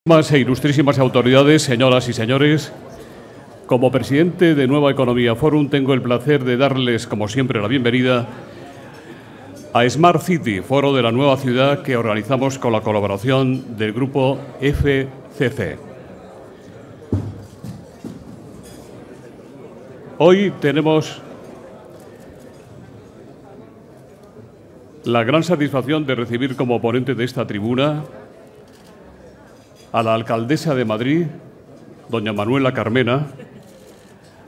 Ilustrísimas autoridades, señoras y señores, como presidente de Nueva Economía Forum tengo el placer de darles, como siempre, la bienvenida a Smart City, foro de la nueva ciudad que organizamos con la colaboración del grupo FCC. Hoy tenemos la gran satisfacción de recibir como ponente de esta tribuna a la alcaldesa de Madrid, doña Manuela Carmena,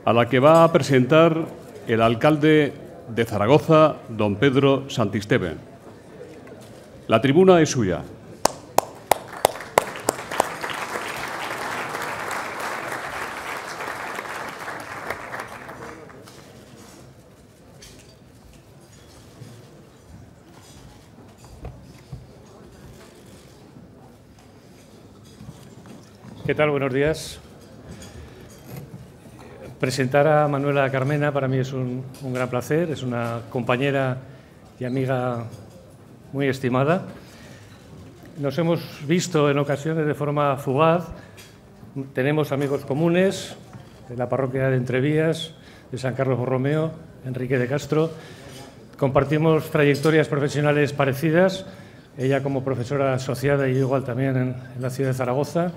a la que va a presentar el alcalde de Zaragoza, don Pedro Santisteban. La tribuna es suya. ¿Qué tal? Buenos días. Presentar a Manuela Carmena para mí es un gran placer. Es una compañera y amiga muy estimada. Nos hemos visto en ocasiones de forma fugaz. Tenemos amigos comunes de la parroquia de Entrevías, de San Carlos Borromeo, Enrique de Castro. Compartimos trayectorias profesionales parecidas, ella como profesora asociada y yo igual también en la ciudad de Zaragoza.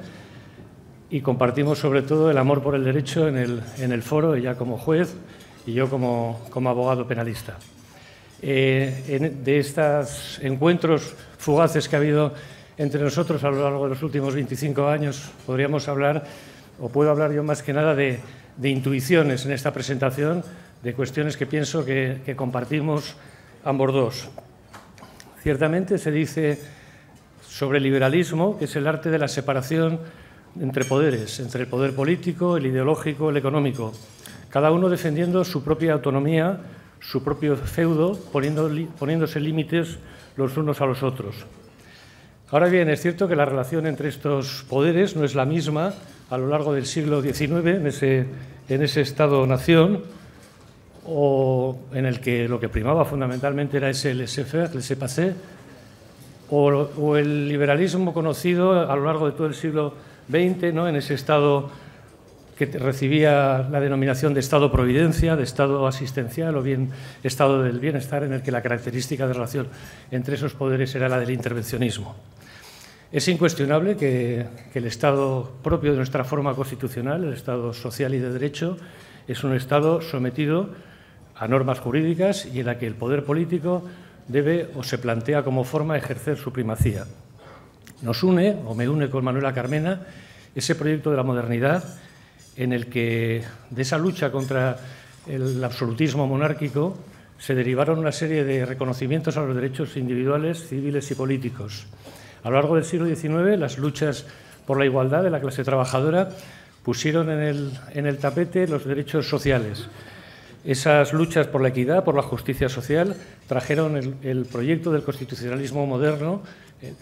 Y compartimos sobre todo el amor por el derecho en el foro, ella como juez y yo como abogado penalista. De estos encuentros fugaces que ha habido entre nosotros a lo largo de los últimos 25 años, podríamos hablar, o puedo hablar yo más que nada de intuiciones en esta presentación, de cuestiones que pienso que compartimos ambos dos. Ciertamente se dice sobre el liberalismo que es el arte de la separación entre poderes, entre el poder político, el ideológico, el económico, cada uno defendiendo su propia autonomía, su propio feudo, poniéndose límites los unos a los otros. Ahora bien, es cierto que la relación entre estos poderes no es la misma a lo largo del siglo XIX, en ese Estado-nación, o en el que lo que primaba fundamentalmente era ese laissez-faire, laissez-passer, o el liberalismo conocido a lo largo de todo el siglo XX, ¿no? En ese Estado que recibía la denominación de Estado-providencia, de Estado asistencial o bien Estado del bienestar, en el que la característica de relación entre esos poderes era la del intervencionismo. Es incuestionable que el Estado propio de nuestra forma constitucional, el Estado social y de derecho, es un Estado sometido a normas jurídicas y en la que el poder político debe o se plantea como forma de ejercer su primacía. Nos une, o me une con Manuela Carmena, ese proyecto de la modernidad en el que de esa lucha contra el absolutismo monárquico se derivaron una serie de reconocimientos a los derechos individuales, civiles y políticos. A lo largo del siglo XIX, las luchas por la igualdad de la clase trabajadora pusieron en el tapete los derechos sociales. Esas luchas por la equidad, por la justicia social, trajeron el proyecto del constitucionalismo moderno,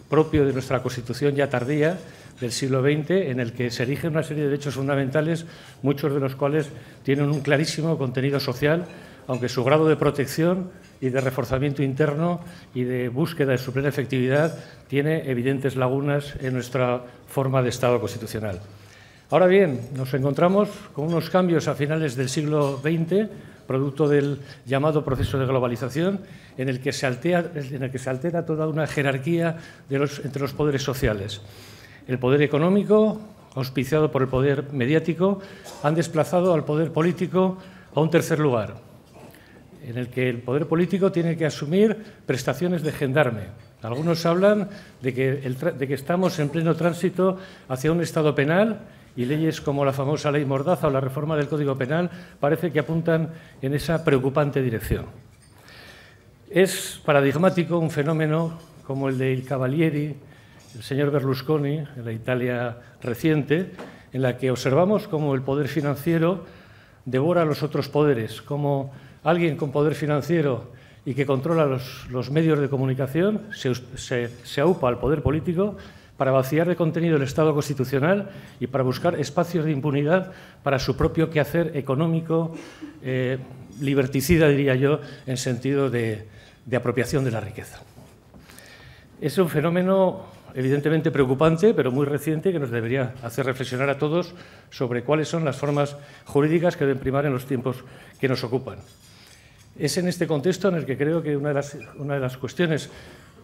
propio de nuestra Constitución ya tardía, del siglo XX, en el que se erigen una serie de derechos fundamentales, muchos de los cuales tienen un clarísimo contenido social, aunque su grado de protección y de reforzamiento interno y de búsqueda de su plena efectividad tiene evidentes lagunas en nuestra forma de Estado constitucional. Ahora bien, nos encontramos con unos cambios a finales del siglo XX, producto del llamado proceso de globalización, en el que se altera toda una jerarquía entre los poderes sociales. El poder económico, auspiciado por el poder mediático, han desplazado al poder político a un tercer lugar, en el que el poder político tiene que asumir prestaciones de gendarme. Algunos hablan de que estamos en pleno tránsito hacia un Estado penal y leyes como la famosa Ley Mordaza o la reforma del Código Penal parece que apuntan en esa preocupante dirección. Es paradigmático un fenómeno como el de Il Cavalieri, el señor Berlusconi, en la Italia reciente, en la que observamos cómo el poder financiero devora a los otros poderes, como alguien con poder financiero y que controla los medios de comunicación se aupa al poder político para vaciar de contenido el Estado constitucional y para buscar espacios de impunidad para su propio quehacer económico, liberticida, diría yo, en sentido de apropiación de la riqueza. Es un fenómeno evidentemente preocupante, pero muy reciente, que nos debería hacer reflexionar a todos sobre cuáles son las formas jurídicas que deben primar en los tiempos que nos ocupan. Es en este contexto en el que creo que una de las cuestiones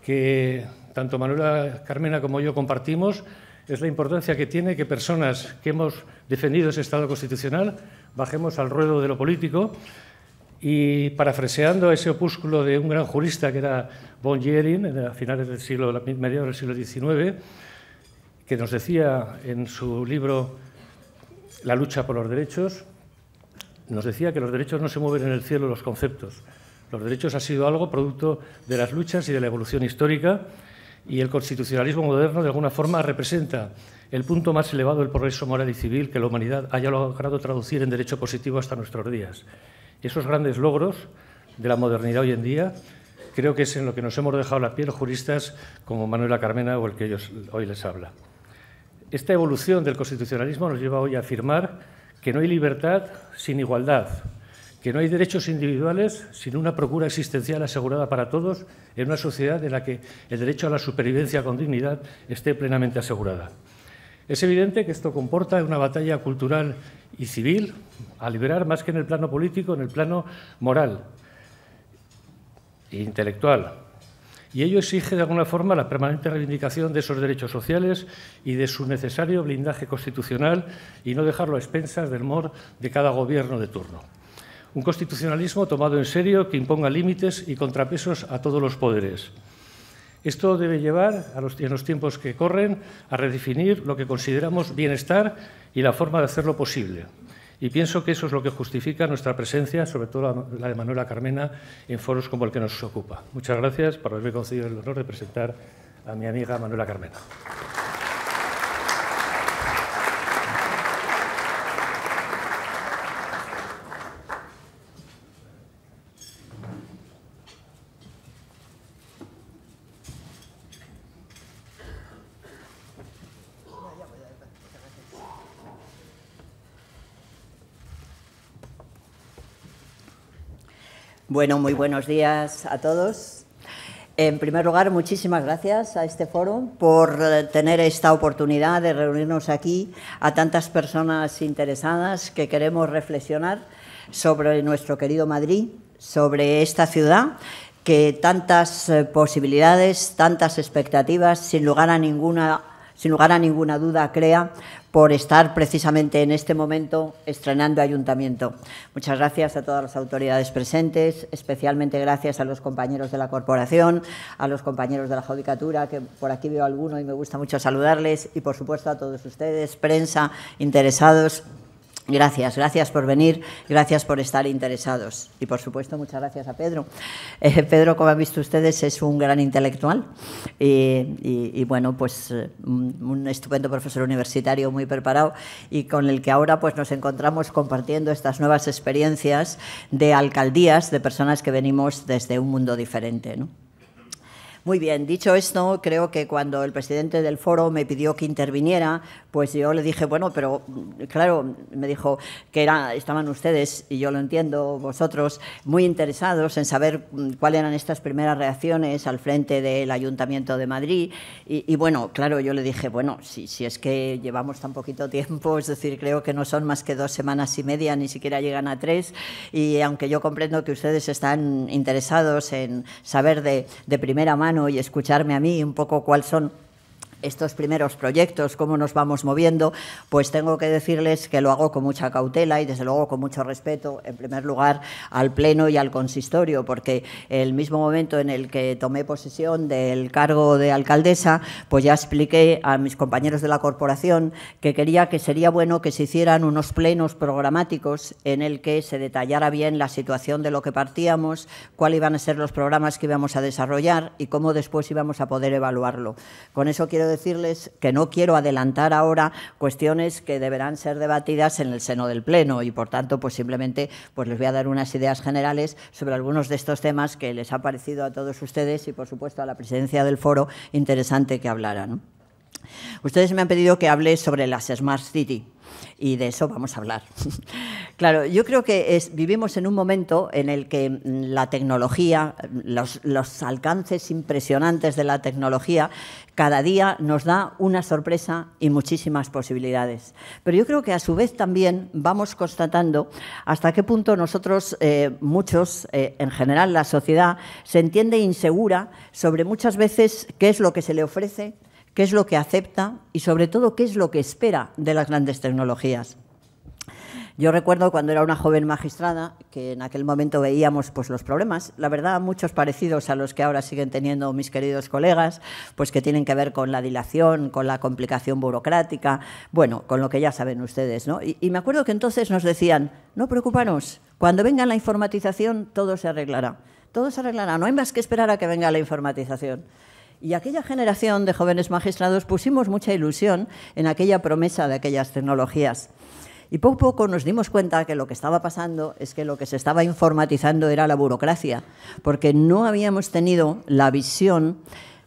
que tanto Manuela Carmena como yo compartimos es la importancia que tiene que personas que hemos defendido ese Estado constitucional bajemos al ruedo de lo político y, parafraseando a ese opúsculo de un gran jurista que era von Jhering, a finales del siglo, mediados del siglo XIX, que nos decía en su libro La lucha por los derechos, nos decía que los derechos no se mueven en el cielo, los conceptos. Los derechos han sido algo producto de las luchas y de la evolución histórica, y el constitucionalismo moderno, de alguna forma, representa el punto más elevado del progreso moral y civil que la humanidad haya logrado traducir en derecho positivo hasta nuestros días. Esos grandes logros de la modernidad hoy en día creo que es en lo que nos hemos dejado la piel juristas como Manuela Carmena o el que ellos hoy les habla. Esta evolución del constitucionalismo nos lleva hoy a afirmar que no hay libertad sin igualdad, que no hay derechos individuales sin una procura existencial asegurada para todos en una sociedad en la que el derecho a la supervivencia con dignidad esté plenamente asegurada. Es evidente que esto comporta una batalla cultural y civil a liberar más que en el plano político, en el plano moral e intelectual. Y ello exige, de alguna forma, la permanente reivindicación de esos derechos sociales y de su necesario blindaje constitucional y no dejarlo a expensas del humor de cada gobierno de turno. Un constitucionalismo tomado en serio que imponga límites y contrapesos a todos los poderes. Esto debe llevar, en los tiempos que corren, a redefinir lo que consideramos bienestar y la forma de hacerlo posible. Y pienso que eso es lo que justifica nuestra presencia, sobre todo la de Manuela Carmena, en foros como el que nos ocupa. Muchas gracias por haberme concedido el honor de presentar a mi amiga Manuela Carmena. Bueno, muy buenos días a todos. En primer lugar, muchísimas gracias a este foro por tener esta oportunidad de reunirnos aquí a tantas personas interesadas que queremos reflexionar sobre nuestro querido Madrid, sobre esta ciudad que tantas posibilidades, tantas expectativas, sin lugar a ninguna duda crea por estar precisamente en este momento estrenando ayuntamiento. Muchas gracias a todas las autoridades presentes, especialmente gracias a los compañeros de la corporación, a los compañeros de la judicatura, que por aquí veo alguno y me gusta mucho saludarles, y por supuesto a todos ustedes, prensa, interesados. Gracias por venir, gracias por estar interesados. Y, por supuesto, muchas gracias a Pedro. Pedro, como han visto ustedes, es un gran intelectual y bueno, pues un estupendo profesor universitario muy preparado y con el que ahora pues nos encontramos compartiendo estas nuevas experiencias de alcaldías, de personas que venimos desde un mundo diferente, ¿no? Muy bien, dicho esto, creo que cuando el presidente del foro me pidió que interviniera, pues yo le dije, bueno, pero claro, me dijo que estaban ustedes, y yo lo entiendo, vosotros, muy interesados en saber cuáles eran estas primeras reacciones al frente del Ayuntamiento de Madrid. Y bueno, claro, yo le dije, bueno, si es que llevamos tan poquito tiempo, es decir, creo que no son más que 2 semanas y media, ni siquiera llegan a 3, y aunque yo comprendo que ustedes están interesados en saber de primera mano y escucharme a mí un poco cuáles son estos primeros proyectos, cómo nos vamos moviendo, pues tengo que decirles que lo hago con mucha cautela y desde luego con mucho respeto, en primer lugar al Pleno y al Consistorio, porque el mismo momento en el que tomé posesión del cargo de alcaldesa, pues ya expliqué a mis compañeros de la corporación que quería que sería bueno que se hicieran unos plenos programáticos en el que se detallara bien la situación de lo que partíamos, cuáles iban a ser los programas que íbamos a desarrollar y cómo después íbamos a poder evaluarlo. Con eso quiero decirles que no quiero adelantar ahora cuestiones que deberán ser debatidas en el seno del Pleno y, por tanto, pues simplemente pues les voy a dar unas ideas generales sobre algunos de estos temas que les ha parecido a todos ustedes y, por supuesto, a la presidencia del foro interesante que hablara, ¿no? Ustedes me han pedido que hable sobre las Smart City y de eso vamos a hablar. Claro, yo creo que vivimos en un momento en el que la tecnología, los alcances impresionantes de la tecnología, cada día nos da una sorpresa y muchísimas posibilidades. Pero yo creo que a su vez también vamos constatando hasta qué punto nosotros, muchos, en general la sociedad, se entiende insegura sobre muchas veces qué es lo que se le ofrece, qué es lo que acepta y, sobre todo, qué es lo que espera de las grandes tecnologías. Yo recuerdo cuando era una joven magistrada que en aquel momento veíamos pues, los problemas, la verdad, muchos parecidos a los que ahora siguen teniendo mis queridos colegas, pues que tienen que ver con la dilación, con la complicación burocrática, bueno, con lo que ya saben ustedes, ¿no? Y me acuerdo que entonces nos decían, no preocuparos, cuando venga la informatización todo se arreglará, no hay más que esperar a que venga la informatización. Y aquella generación de jóvenes magistrados pusimos mucha ilusión en aquella promesa de aquellas tecnologías. Y poco a poco nos dimos cuenta que lo que estaba pasando es que lo que se estaba informatizando era la burocracia, porque no habíamos tenido la visión,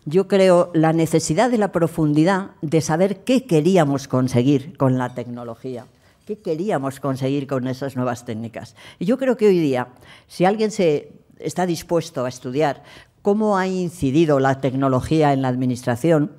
yo creo, la necesidad de la profundidad de saber qué queríamos conseguir con la tecnología, qué queríamos conseguir con esas nuevas técnicas. Y yo creo que hoy día, si alguien está dispuesto a estudiar cómo ha incidido la tecnología en la administración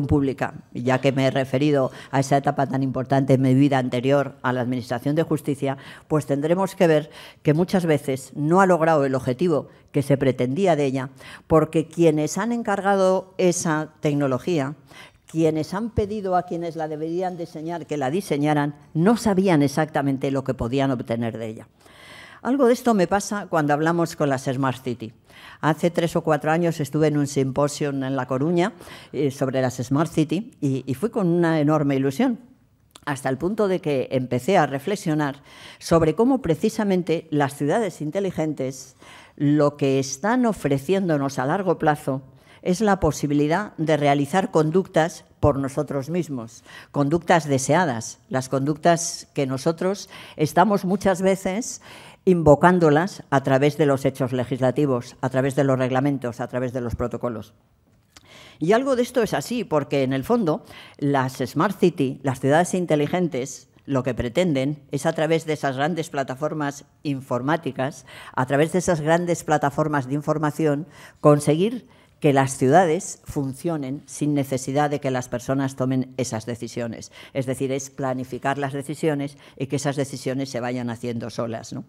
pública, ya que me he referido a esa etapa tan importante en mi vida anterior a la administración de justicia, pues tendremos que ver que muchas veces no ha logrado el objetivo que se pretendía de ella, porque quienes han encargado esa tecnología, quienes han pedido a quienes la deberían diseñar que la diseñaran, no sabían exactamente lo que podían obtener de ella. Algo de esto me pasa cuando hablamos con las Smart City. Hace 3 o 4 años estuve en un simposio en La Coruña sobre las Smart City y fui con una enorme ilusión, hasta el punto de que empecé a reflexionar sobre cómo precisamente las ciudades inteligentes lo que están ofreciéndonos a largo plazo es la posibilidad de realizar conductas por nosotros mismos, conductas deseadas, las conductas que nosotros estamos muchas veces invocándolas a través de los hechos legislativos, a través de los reglamentos, a través de los protocolos. Y algo de esto es así, porque en el fondo las Smart City, las ciudades inteligentes, lo que pretenden es a través de esas grandes plataformas informáticas, a través de esas grandes plataformas de información, conseguir que las ciudades funcionen sin necesidad de que las personas tomen esas decisiones. Es decir, es planificar las decisiones y que esas decisiones se vayan haciendo solas, ¿no?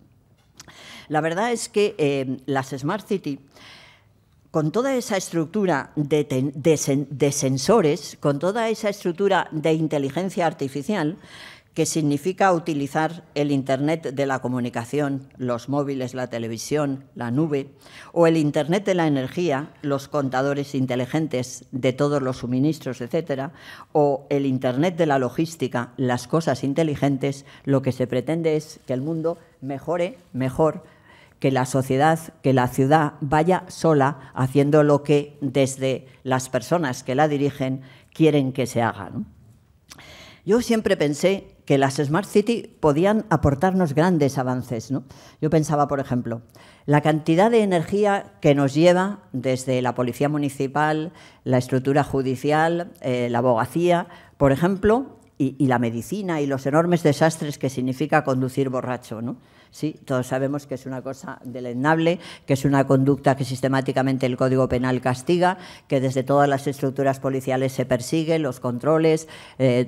La verdad es que las Smart City, con toda esa estructura de sensores, con toda esa estructura de inteligencia artificial, que significa utilizar el Internet de la comunicación, los móviles, la televisión, la nube, o el Internet de la energía, los contadores inteligentes de todos los suministros, etcétera, o el Internet de la logística, las cosas inteligentes, lo que se pretende es que el mundo mejore mejor, que la sociedad, que la ciudad vaya sola haciendo lo que desde las personas que la dirigen quieren que se haga, ¿no? Yo siempre pensé que las Smart City podían aportarnos grandes avances, ¿no? Yo pensaba, por ejemplo, la cantidad de energía que nos lleva desde la policía municipal, la estructura judicial, la abogacía, por ejemplo, y la medicina y los enormes desastres que significa conducir borracho, ¿no? Sí, todos sabemos que es una cosa deleznable, que es una conducta que sistemáticamente el Código Penal castiga, que desde todas las estructuras policiales se persigue, los controles,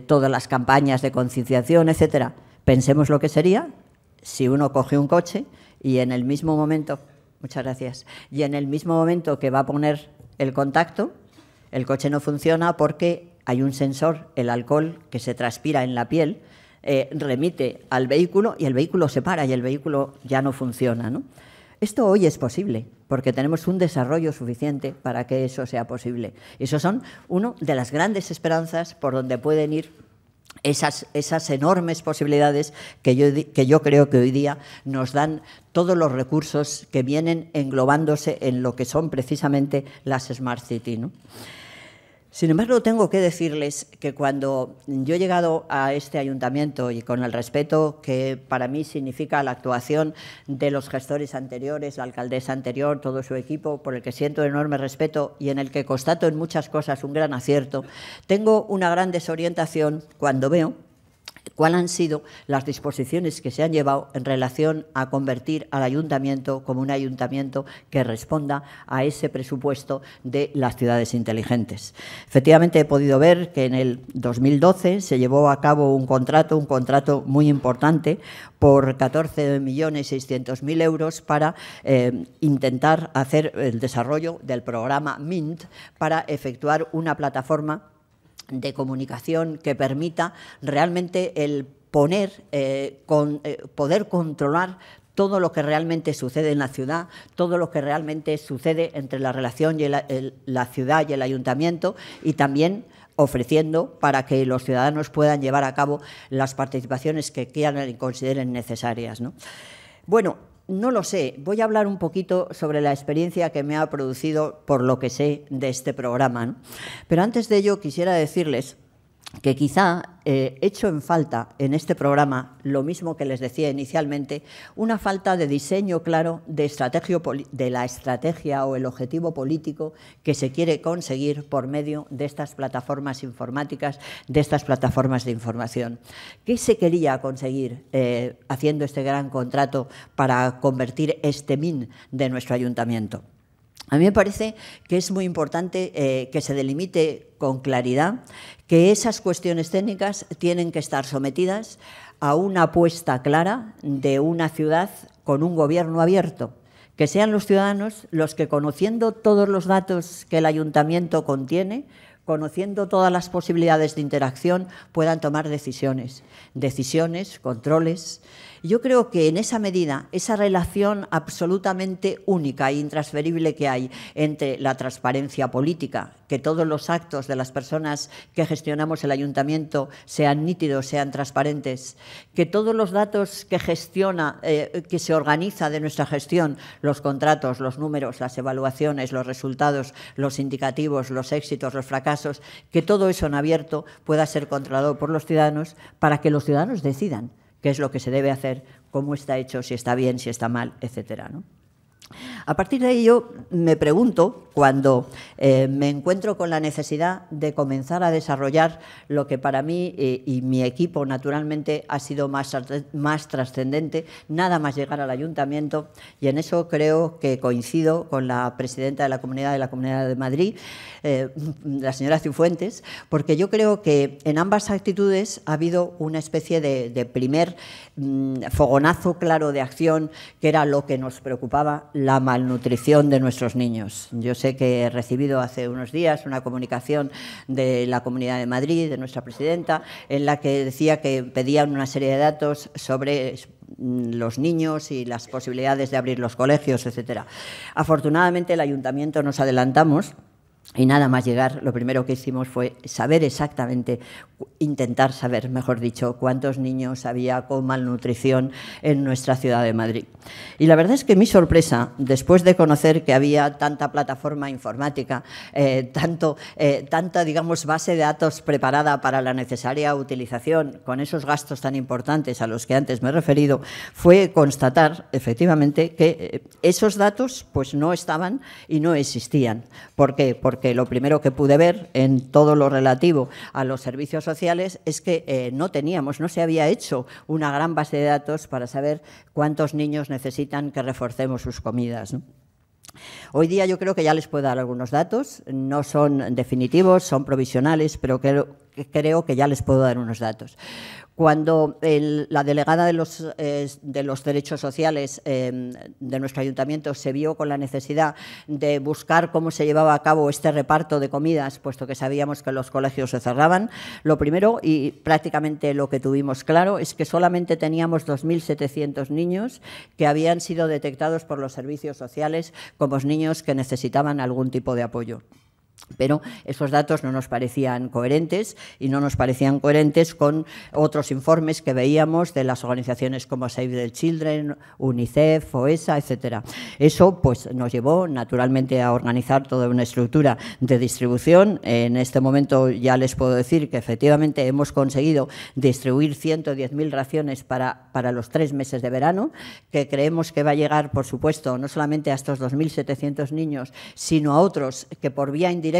todas las campañas de concienciación, etcétera. Pensemos lo que sería si uno coge un coche y en el mismo momento, muchas gracias, y en el mismo momento que va a poner el contacto, el coche no funciona porque hay un sensor, el alcohol que se transpira en la piel, remite al vehículo y el vehículo se para y el vehículo ya no funciona, ¿no? Esto hoy es posible porque tenemos un desarrollo suficiente para que eso sea posible. Eso son una de las grandes esperanzas por donde pueden ir esas enormes posibilidades que yo creo que hoy día nos dan todos los recursos que vienen englobándose en lo que son precisamente las Smart City, ¿no? Sin embargo, tengo que decirles que cuando yo he llegado a este ayuntamiento y con el respeto que para mí significa la actuación de los gestores anteriores, la alcaldesa anterior, todo su equipo, por el que siento enorme respeto y en el que constato en muchas cosas un gran acierto, tengo una gran desorientación cuando veo cuáles han sido las disposiciones que se han llevado en relación a convertir al ayuntamiento como un ayuntamiento que responda a ese presupuesto de las ciudades inteligentes. Efectivamente, he podido ver que en el 2012 se llevó a cabo un contrato muy importante por 14.600.000 euros para intentar hacer el desarrollo del programa MINT para efectuar una plataforma de comunicación que permita realmente el poder controlar todo lo que realmente sucede en la ciudad, todo lo que realmente sucede entre la relación y la ciudad y el ayuntamiento, y también ofreciendo para que los ciudadanos puedan llevar a cabo las participaciones que quieran y consideren necesarias, ¿no? Bueno, no lo sé, voy a hablar un poquito sobre la experiencia que me ha producido por lo que sé de este programa, ¿no? Pero antes de ello quisiera decirles que quizá echo en falta en este programa, lo mismo que les decía inicialmente, una falta de diseño claro de la estrategia o el objetivo político que se quiere conseguir por medio de estas plataformas informáticas, de estas plataformas de información. ¿Qué se quería conseguir haciendo este gran contrato para convertir este MIN de nuestro ayuntamiento? A mí me parece que es muy importante que se delimite con claridad que esas cuestiones técnicas tienen que estar sometidas a una apuesta clara de una ciudad con un gobierno abierto, que sean los ciudadanos los que, conociendo todos los datos que el ayuntamiento contiene, conociendo todas las posibilidades de interacción, puedan tomar decisiones, controles. Yo creo que en esa medida, esa relación absolutamente única e intransferible que hay entre la transparencia política, que todos los actos de las personas que gestionamos el ayuntamiento sean nítidos, sean transparentes, que todos los datos que gestiona, que se organiza de nuestra gestión, los contratos, los números, las evaluaciones, los resultados, los indicativos, los éxitos, los fracasos, que todo eso en abierto pueda ser controlado por los ciudadanos para que los ciudadanos decidan qué es lo que se debe hacer, cómo está hecho, si está bien, si está mal, etcétera, ¿no? A partir de ello, me pregunto, cuando me encuentro con la necesidad de comenzar a desarrollar lo que para mí y mi equipo, naturalmente, ha sido más trascendente, nada más llegar al ayuntamiento, y en eso creo que coincido con la presidenta de la Comunidad de Madrid, la señora Cifuentes, porque yo creo que en ambas actitudes ha habido una especie de primer fogonazo claro de acción, que era lo que nos preocupaba, la malnutrición de nuestros niños. Yo sé que he recibido hace unos días una comunicación de la Comunidad de Madrid, de nuestra presidenta, en la que decía que pedían una serie de datos sobre los niños y las posibilidades de abrir los colegios, etcétera. Afortunadamente, el ayuntamiento nos adelantamos. Y nada más llegar, lo primero que hicimos fue saber exactamente, intentar saber, mejor dicho, cuántos niños había con malnutrición en nuestra ciudad de Madrid. Y la verdad es que mi sorpresa, después de conocer que había tanta plataforma informática, tanta, digamos, base de datos preparada para la necesaria utilización, con esos gastos tan importantes a los que antes me he referido, fue constatar, efectivamente, que esos datos pues no estaban y no existían. ¿Por qué? Porque lo primero que pude ver en todo lo relativo a los servicios sociales es que no se había hecho una gran base de datos para saber cuántos niños necesitan que reforcemos sus comidas, ¿no? Hoy día yo creo que ya les puedo dar algunos datos, no son definitivos, son provisionales, pero creo que ya les puedo dar unos datos. Cuando la delegada de los derechos sociales de nuestro ayuntamiento se vio con la necesidad de buscar cómo se llevaba a cabo este reparto de comidas, puesto que sabíamos que los colegios se cerraban, lo primero y prácticamente lo que tuvimos claro es que solamente teníamos 2.700 niños que habían sido detectados por los servicios sociales como niños que necesitaban algún tipo de apoyo. Pero esos datos no nos parecían coherentes y no nos parecían coherentes con otros informes que veíamos de las organizaciones como Save the Children, UNICEF, OESA, etcétera. Eso pues, nos llevó naturalmente a organizar toda una estructura de distribución. En este momento ya les puedo decir que efectivamente hemos conseguido distribuir 110.000 raciones para los 3 meses de verano, que creemos que va a llegar, por supuesto, no solamente a estos 2.700 niños, sino a otros que por vía indirecta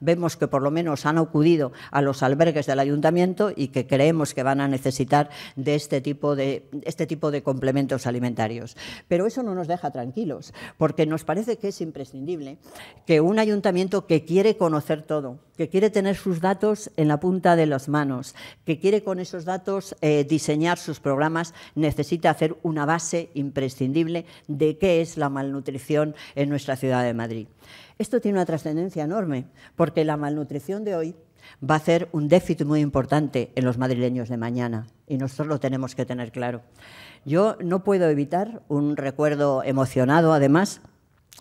vemos que por lo menos han acudido a los albergues del ayuntamiento y que creemos que van a necesitar de este tipo de complementos alimentarios. Pero eso no nos deja tranquilos, porque nos parece que es imprescindible que un ayuntamiento que quiere conocer todo, que quiere tener sus datos en la punta de las manos, que quiere con esos datos diseñar sus programas, necesita hacer una base imprescindible de qué es la malnutrición en nuestra ciudad de Madrid. Esto tiene una trascendencia enorme, porque la malnutrición de hoy va a hacer un déficit muy importante en los madrileños de mañana, y nosotros lo tenemos que tener claro. Yo no puedo evitar un recuerdo emocionado, además,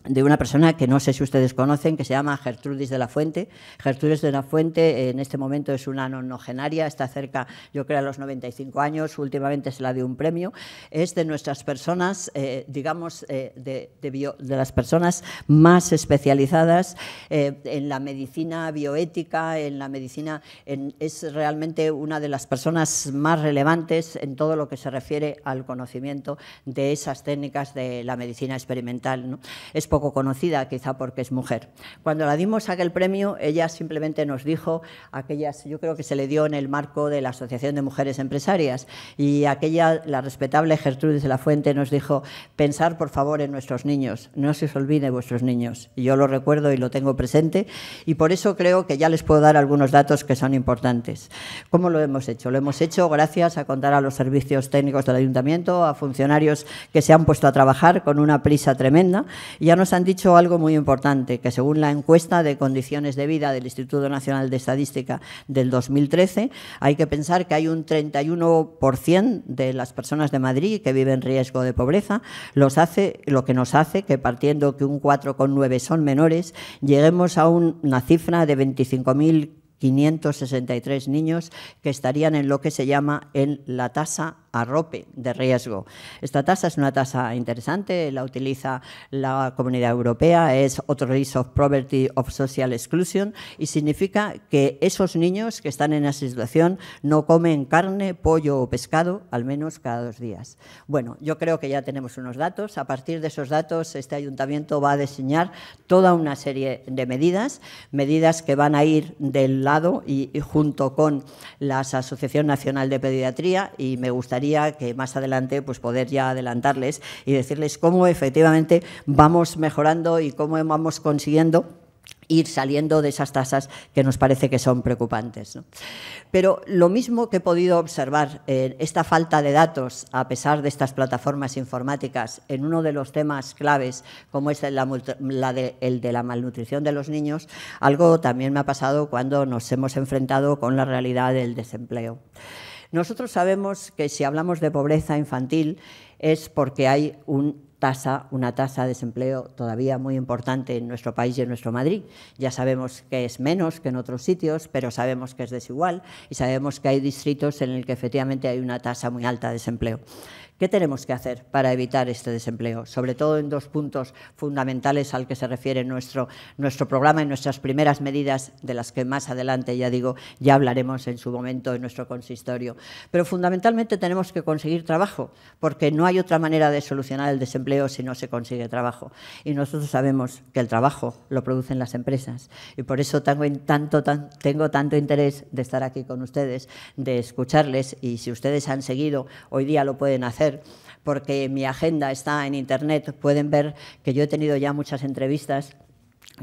de una persona que no sé si ustedes conocen, que se llama Gertrudis de la Fuente. Gertrudis de la Fuente en este momento es una nonagenaria, está cerca, yo creo, a los 95 años, últimamente se la dio un premio. Es de nuestras personas, digamos, de las personas más especializadas en la medicina bioética, en la medicina, es realmente una de las personas más relevantes en todo lo que se refiere al conocimiento de esas técnicas de la medicina experimental, ¿no? Es poco conocida, quizá porque es mujer. Cuando la dimos aquel premio, ella simplemente nos dijo yo creo que se le dio en el marco de la Asociación de Mujeres Empresarias, y la respetable Gertrudis de la Fuente nos dijo: pensar por favor en nuestros niños, no se os olvide vuestros niños. Y yo lo recuerdo y lo tengo presente, y por eso creo que ya les puedo dar algunos datos que son importantes. ¿Cómo lo hemos hecho? Lo hemos hecho gracias a contar a los servicios técnicos del ayuntamiento, a funcionarios que se han puesto a trabajar con una prisa tremenda. Ya nos han dicho algo muy importante, que según la encuesta de condiciones de vida del Instituto Nacional de Estadística del 2013, hay que pensar que hay un 31% de las personas de Madrid que viven en riesgo de pobreza, lo que nos hace que, partiendo que un 4,9 son menores, lleguemos a una cifra de 25.563 niños que estarían en lo que se llama la tasa AROPE de riesgo. Esta tasa es una tasa interesante, la utiliza la Comunidad Europea, es Authorities of Poverty of Social Exclusion, y significa que esos niños que están en esa situación no comen carne, pollo o pescado al menos cada 2 días. Bueno, yo creo que ya tenemos unos datos. A partir de esos datos, este ayuntamiento va a diseñar toda una serie de medidas que van a ir del lado y junto con la Asociación Nacional de Pediatría, y me gustaría que más adelante pues poder ya adelantarles y decirles cómo efectivamente vamos mejorando y cómo vamos consiguiendo ir saliendo de esas tasas que nos parece que son preocupantes, ¿no? Pero lo mismo que he podido observar esta falta de datos, a pesar de estas plataformas informáticas, en uno de los temas claves, como es el de la malnutrición de los niños, algo también me ha pasado cuando nos hemos enfrentado con la realidad del desempleo. Nosotros sabemos que si hablamos de pobreza infantil es porque hay una tasa de desempleo todavía muy importante en nuestro país y en nuestro Madrid. Ya sabemos que es menos que en otros sitios, pero sabemos que es desigual y sabemos que hay distritos en los que efectivamente hay una tasa muy alta de desempleo. ¿Qué tenemos que hacer para evitar este desempleo? Sobre todo en 2 puntos fundamentales al que se refiere nuestro programa y nuestras primeras medidas, de las que más adelante, ya digo, ya hablaremos en su momento en nuestro consistorio. Pero fundamentalmente tenemos que conseguir trabajo, porque no hay otra manera de solucionar el desempleo si no se consigue trabajo. Y nosotros sabemos que el trabajo lo producen las empresas, y por eso tengo tanto interés de estar aquí con ustedes, de escucharles, y si ustedes han seguido, hoy día lo pueden hacer, porque mi agenda está en Internet. Pueden ver que yo he tenido ya muchas entrevistas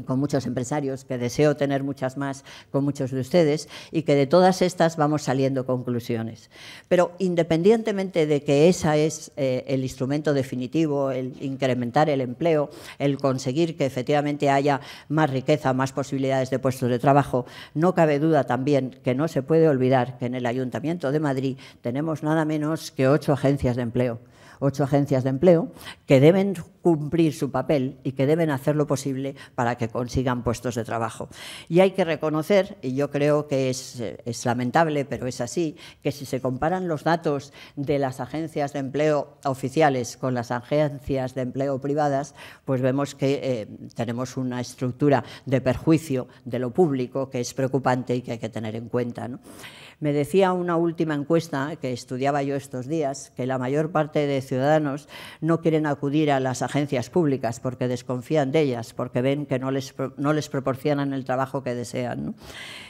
con muchos empresarios, que deseo tener muchas más con muchos de ustedes, y que de todas estas vamos saliendo conclusiones. Pero independientemente de que ese es el instrumento definitivo, el incrementar el empleo, el conseguir que efectivamente haya más riqueza, más posibilidades de puestos de trabajo, no cabe duda también que no se puede olvidar que en el Ayuntamiento de Madrid tenemos nada menos que 8 agencias de empleo. 8 agencias de empleo que deben cumplir su papel y que deben hacer lo posible para que consigan puestos de trabajo. Y hay que reconocer, y yo creo que es lamentable, pero es así, que si se comparan los datos de las agencias de empleo oficiales con las agencias de empleo privadas, pues vemos que tenemos una estructura de perjuicio de lo público que es preocupante y que hay que tener en cuenta, ¿no? Me decía una última encuesta que estudiaba yo estos días que la mayor parte de ciudadanos no quieren acudir a las agencias públicas porque desconfían de ellas, porque ven que no les proporcionan el trabajo que desean, ¿no?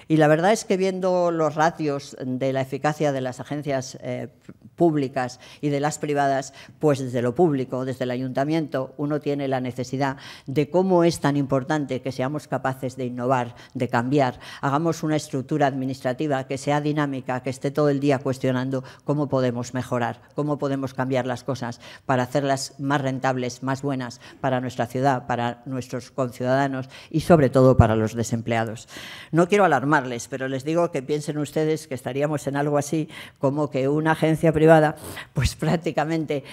Y la verdad es que viendo los ratios de la eficacia de las agencias públicas y de las privadas, pues desde lo público, desde el ayuntamiento, uno tiene la necesidad de cómo es tan importante que seamos capaces de innovar, de cambiar, hagamos una estructura administrativa que sea dinámica, que esté todo el día cuestionando cómo podemos mejorar, cómo podemos cambiar las cosas para hacerlas más rentables, más buenas para nuestra ciudad, para nuestros conciudadanos y sobre todo para los desempleados. No quiero alarmarles, pero les digo que piensen ustedes que estaríamos en algo así como que una agencia privada, pues prácticamente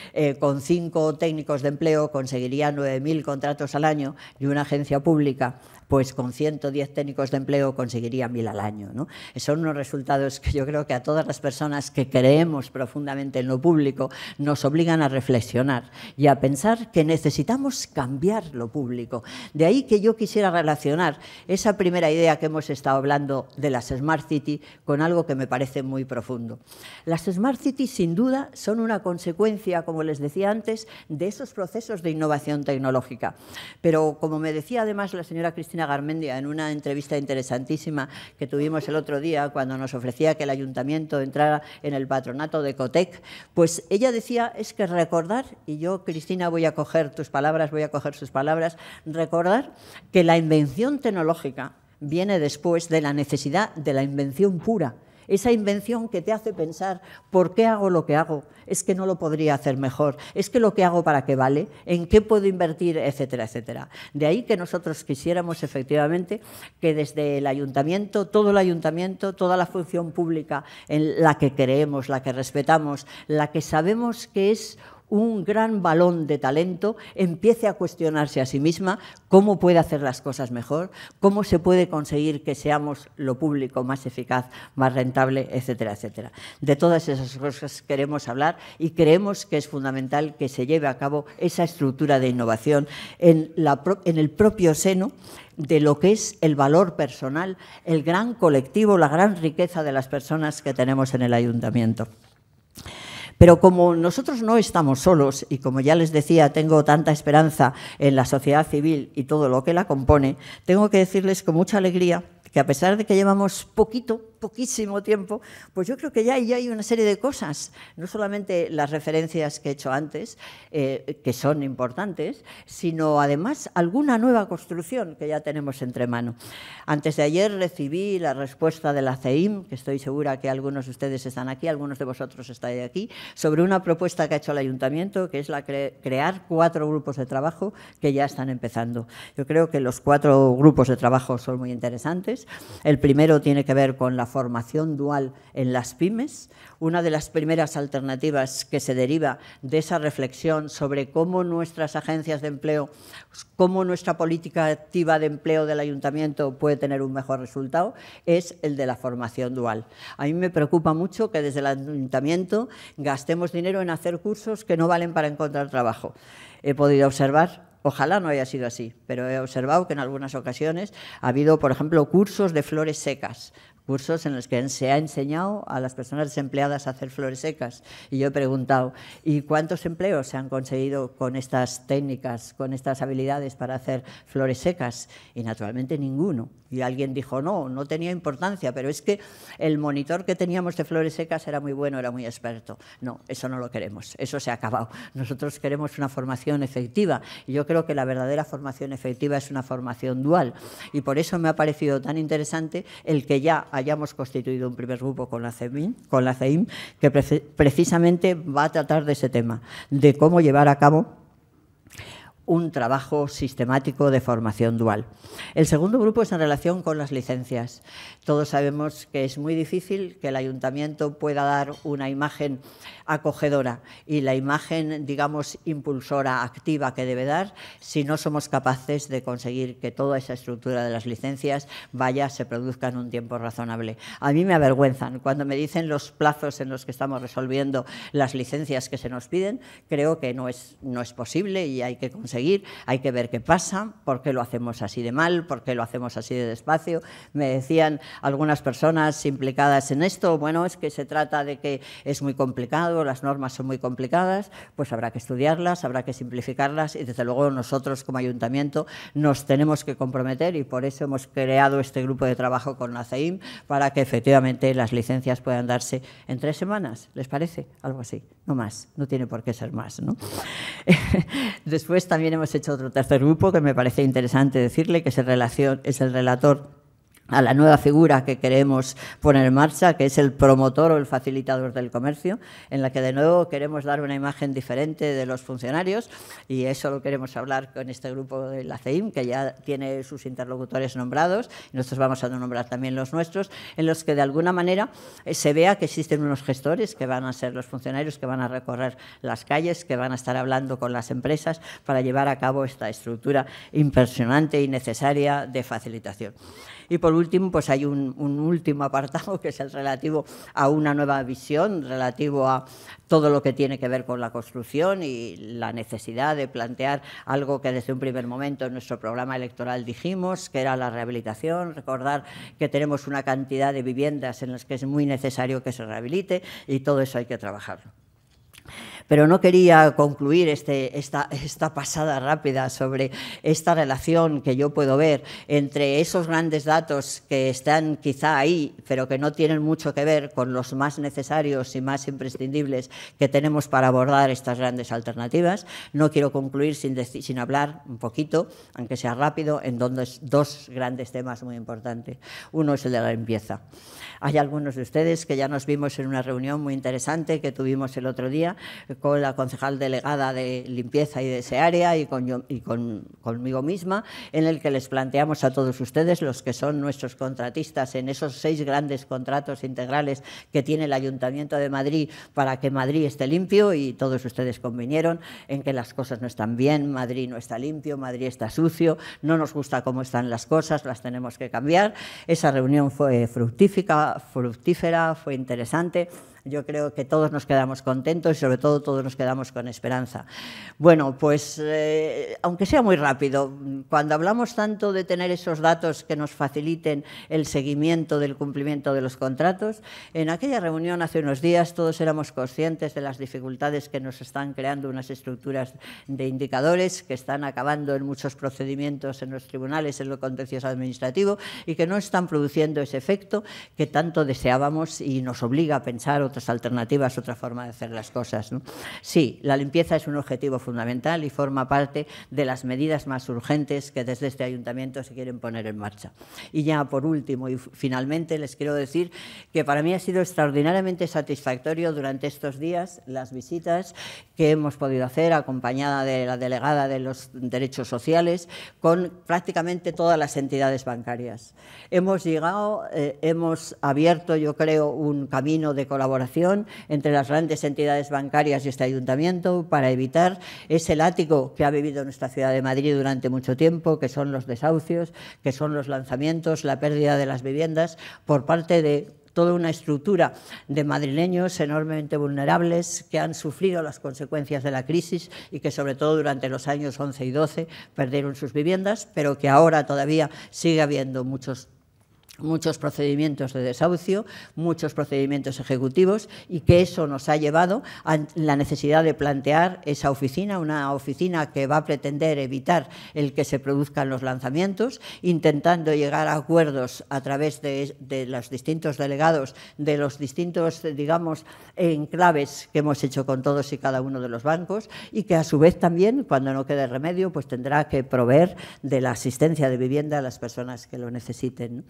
con 5 técnicos de empleo conseguiría 9.000 contratos al año y una agencia pública pues con 110 técnicos de empleo conseguiría 1.000 al año, ¿no? Son unos resultados que yo creo que a todas las personas que creemos profundamente en lo público nos obligan a reflexionar y a pensar que necesitamos cambiar lo público. De ahí que yo quisiera relacionar esa primera idea que hemos estado hablando de las Smart City con algo que me parece muy profundo. Las Smart City, sin duda, son una consecuencia, como les decía antes, de esos procesos de innovación tecnológica. Pero, como me decía además la señora Cristina Garmendia en una entrevista interesantísima que tuvimos el otro día cuando nos ofrecía que el ayuntamiento entrara en el patronato de Ecotec, pues ella decía es que recordar, y yo, Cristina, voy a coger tus palabras, voy a coger sus palabras, recordar que la invención tecnológica viene después de la necesidad de la invención pura. Esa invención que te hace pensar, ¿por qué hago lo que hago? Es que no lo podría hacer mejor. Es que lo que hago, ¿para qué vale? ¿En qué puedo invertir? Etcétera, etcétera. De ahí que nosotros quisiéramos efectivamente que desde el ayuntamiento, todo el ayuntamiento, toda la función pública en la que creemos, la que respetamos, la que sabemos que es un gran balón de talento, empiece a cuestionarse a sí misma cómo puede hacer las cosas mejor, cómo se puede conseguir que seamos lo público más eficaz, más rentable, etcétera, etcétera. De todas esas cosas queremos hablar y creemos que es fundamental que se lleve a cabo esa estructura de innovación en el propio seno de lo que es el valor personal, el gran colectivo, la gran riqueza de las personas que tenemos en el ayuntamiento. Pero como nosotros no estamos solos y como ya les decía, tengo tanta esperanza en la sociedad civil y todo lo que la compone, tengo que decirles con mucha alegría que a pesar de que llevamos poquísimo tiempo, pues yo creo que ya hay una serie de cosas, no solamente las referencias que he hecho antes, que son importantes, sino además alguna nueva construcción que ya tenemos entre manos. Antes de ayer recibí la respuesta de la CEIM, que estoy segura que algunos de ustedes están aquí, algunos de vosotros estáis aquí, sobre una propuesta que ha hecho el Ayuntamiento, que es la crear 4 grupos de trabajo que ya están empezando. Yo creo que los 4 grupos de trabajo son muy interesantes. El primero tiene que ver con la formación dual en las pymes, una de las primeras alternativas que se deriva de esa reflexión sobre cómo nuestras agencias de empleo, cómo nuestra política activa de empleo del ayuntamiento puede tener un mejor resultado, es el de la formación dual. A mí me preocupa mucho que desde el ayuntamiento gastemos dinero en hacer cursos que no valen para encontrar trabajo. He podido observar, ojalá no haya sido así, pero he observado que en algunas ocasiones ha habido, por ejemplo, cursos de flores secas, cursos en los que se ha enseñado a las personas desempleadas a hacer flores secas. Y yo he preguntado, ¿y cuántos empleos se han conseguido con estas técnicas, con estas habilidades para hacer flores secas? Y naturalmente ninguno. Y alguien dijo, no tenía importancia, pero es que el monitor que teníamos de flores secas era muy bueno, era muy experto. No, eso no lo queremos, eso se ha acabado. Nosotros queremos una formación efectiva. Y yo creo que la verdadera formación efectiva es una formación dual. Y por eso me ha parecido tan interesante el que ya hayamos constituido un primer grupo con la CEIM, que precisamente va a tratar de ese tema, de cómo llevar a cabo un trabajo sistemático de formación dual. El segundo grupo es en relación con las licencias. Todos sabemos que es muy difícil que el ayuntamiento pueda dar una imagen acogedora y la imagen, digamos, impulsora, activa que debe dar si no somos capaces de conseguir que toda esa estructura de las licencias se produzca en un tiempo razonable. A mí me avergüenzan cuando me dicen los plazos en los que estamos resolviendo las licencias que se nos piden. Creo que no es posible y hay que conseguir, hay que ver qué pasa, por qué lo hacemos así de mal, por qué lo hacemos así de despacio. Me decían algunas personas implicadas en esto, bueno, es que se trata de que es muy complicado, las normas son muy complicadas, pues habrá que estudiarlas, habrá que simplificarlas y desde luego nosotros como ayuntamiento nos tenemos que comprometer y por eso hemos creado este grupo de trabajo con la CEIM para que efectivamente las licencias puedan darse en 3 semanas, ¿les parece? Algo así, no más, no tiene por qué ser más, ¿no? Después también hemos hecho otro tercer grupo que me parece interesante decirle, que es el relator a la nueva figura que queremos poner en marcha, que es el promotor o el facilitador del comercio, en la que de nuevo queremos dar una imagen diferente de los funcionarios y eso lo queremos hablar con este grupo de la CEIM, que ya tiene sus interlocutores nombrados, y nosotros vamos a nombrar también los nuestros, en los que de alguna manera se vea que existen unos gestores que van a ser los funcionarios que van a recorrer las calles, que van a estar hablando con las empresas para llevar a cabo esta estructura impresionante y necesaria de facilitación. Y por último, pues hay un último apartado que es el relativo a una nueva visión, relativo a todo lo que tiene que ver con la construcción y la necesidad de plantear algo que desde un primer momento en nuestro programa electoral dijimos, que era la rehabilitación, recordar que tenemos una cantidad de viviendas en las que es muy necesario que se rehabilite y todo eso hay que trabajarlo. Pero no quería concluir esta pasada rápida sobre esta relación que yo puedo ver entre esos grandes datos que están quizá ahí, pero que no tienen mucho que ver con los más necesarios y más imprescindibles que tenemos para abordar estas grandes alternativas. No quiero concluir sin hablar un poquito, aunque sea rápido, en dos grandes temas muy importantes. Uno es el de la limpieza. Hay algunos de ustedes que ya nos vimos en una reunión muy interesante que tuvimos el otro día con la concejal delegada de limpieza y de ese área y conmigo misma, en el que les planteamos a todos ustedes, los que son nuestros contratistas en esos 6 grandes contratos integrales que tiene el Ayuntamiento de Madrid para que Madrid esté limpio, y todos ustedes convinieron en que las cosas no están bien, Madrid no está limpio, Madrid está sucio, no nos gusta cómo están las cosas, las tenemos que cambiar. Esa reunión fue fructífera, fue interesante. Yo creo que todos nos quedamos contentos y sobre todo todos nos quedamos con esperanza. Bueno, pues aunque sea muy rápido, cuando hablamos tanto de tener esos datos que nos faciliten el seguimiento del cumplimiento de los contratos, en aquella reunión hace unos días todos éramos conscientes de las dificultades que nos están creando unas estructuras de indicadores que están acabando en muchos procedimientos en los tribunales, en lo contencioso administrativo, y que no están produciendo ese efecto que tanto deseábamos y nos obliga a pensar otras alternativas, otra forma de hacer las cosas, ¿no? Sí, la limpieza es un objetivo fundamental y forma parte de las medidas más urgentes que desde este ayuntamiento se quieren poner en marcha. Y ya por último y finalmente les quiero decir que para mí ha sido extraordinariamente satisfactorio durante estos días las visitas que hemos podido hacer acompañada de la delegada de los derechos sociales con prácticamente todas las entidades bancarias. Hemos abierto, yo creo, un camino de colaboración entre las grandes entidades bancarias y este ayuntamiento para evitar ese látigo que ha vivido nuestra ciudad de Madrid durante mucho tiempo, que son los desahucios, que son los lanzamientos, la pérdida de las viviendas por parte de toda una estructura de madrileños enormemente vulnerables que han sufrido las consecuencias de la crisis y que sobre todo durante los años 11 y 12 perdieron sus viviendas, pero que ahora todavía sigue habiendo muchos procedimientos de desahucio, muchos procedimientos ejecutivos, y que eso nos ha llevado a la necesidad de plantear esa oficina, una oficina que va a pretender evitar el que se produzcan los lanzamientos, intentando llegar a acuerdos a través de los distintos delegados, de los distintos, digamos, enclaves que hemos hecho con todos y cada uno de los bancos, y que a su vez también, cuando no quede remedio, pues tendrá que proveer de la asistencia de vivienda a las personas que lo necesiten, ¿no?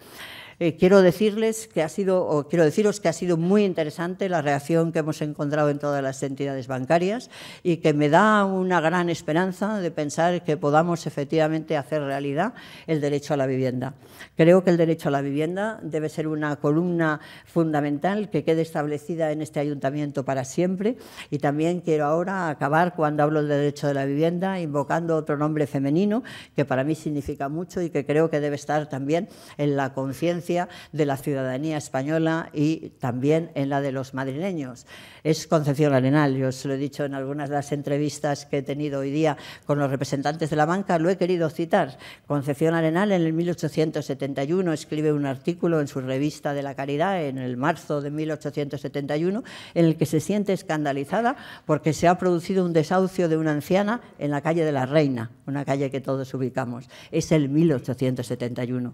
quiero deciros que ha sido muy interesante la reacción que hemos encontrado en todas las entidades bancarias y que me da una gran esperanza de pensar que podamos efectivamente hacer realidad el derecho a la vivienda. Creo que el derecho a la vivienda debe ser una columna fundamental que quede establecida en este ayuntamiento para siempre, y también quiero ahora acabar, cuando hablo del derecho de la vivienda, invocando otro nombre femenino que para mí significa mucho y que creo que debe estar también en la conciencia de la ciudadanía española y también en la de los madrileños. Es Concepción Arenal. Yo os lo he dicho en algunas de las entrevistas que he tenido hoy día con los representantes de la banca, lo he querido citar. Concepción Arenal en el 1871 escribe un artículo en su revista de la Caridad, en el marzo de 1871, en el que se siente escandalizada porque se ha producido un desahucio de una anciana en la calle de la Reina, una calle que todos ubicamos. Es el 1871.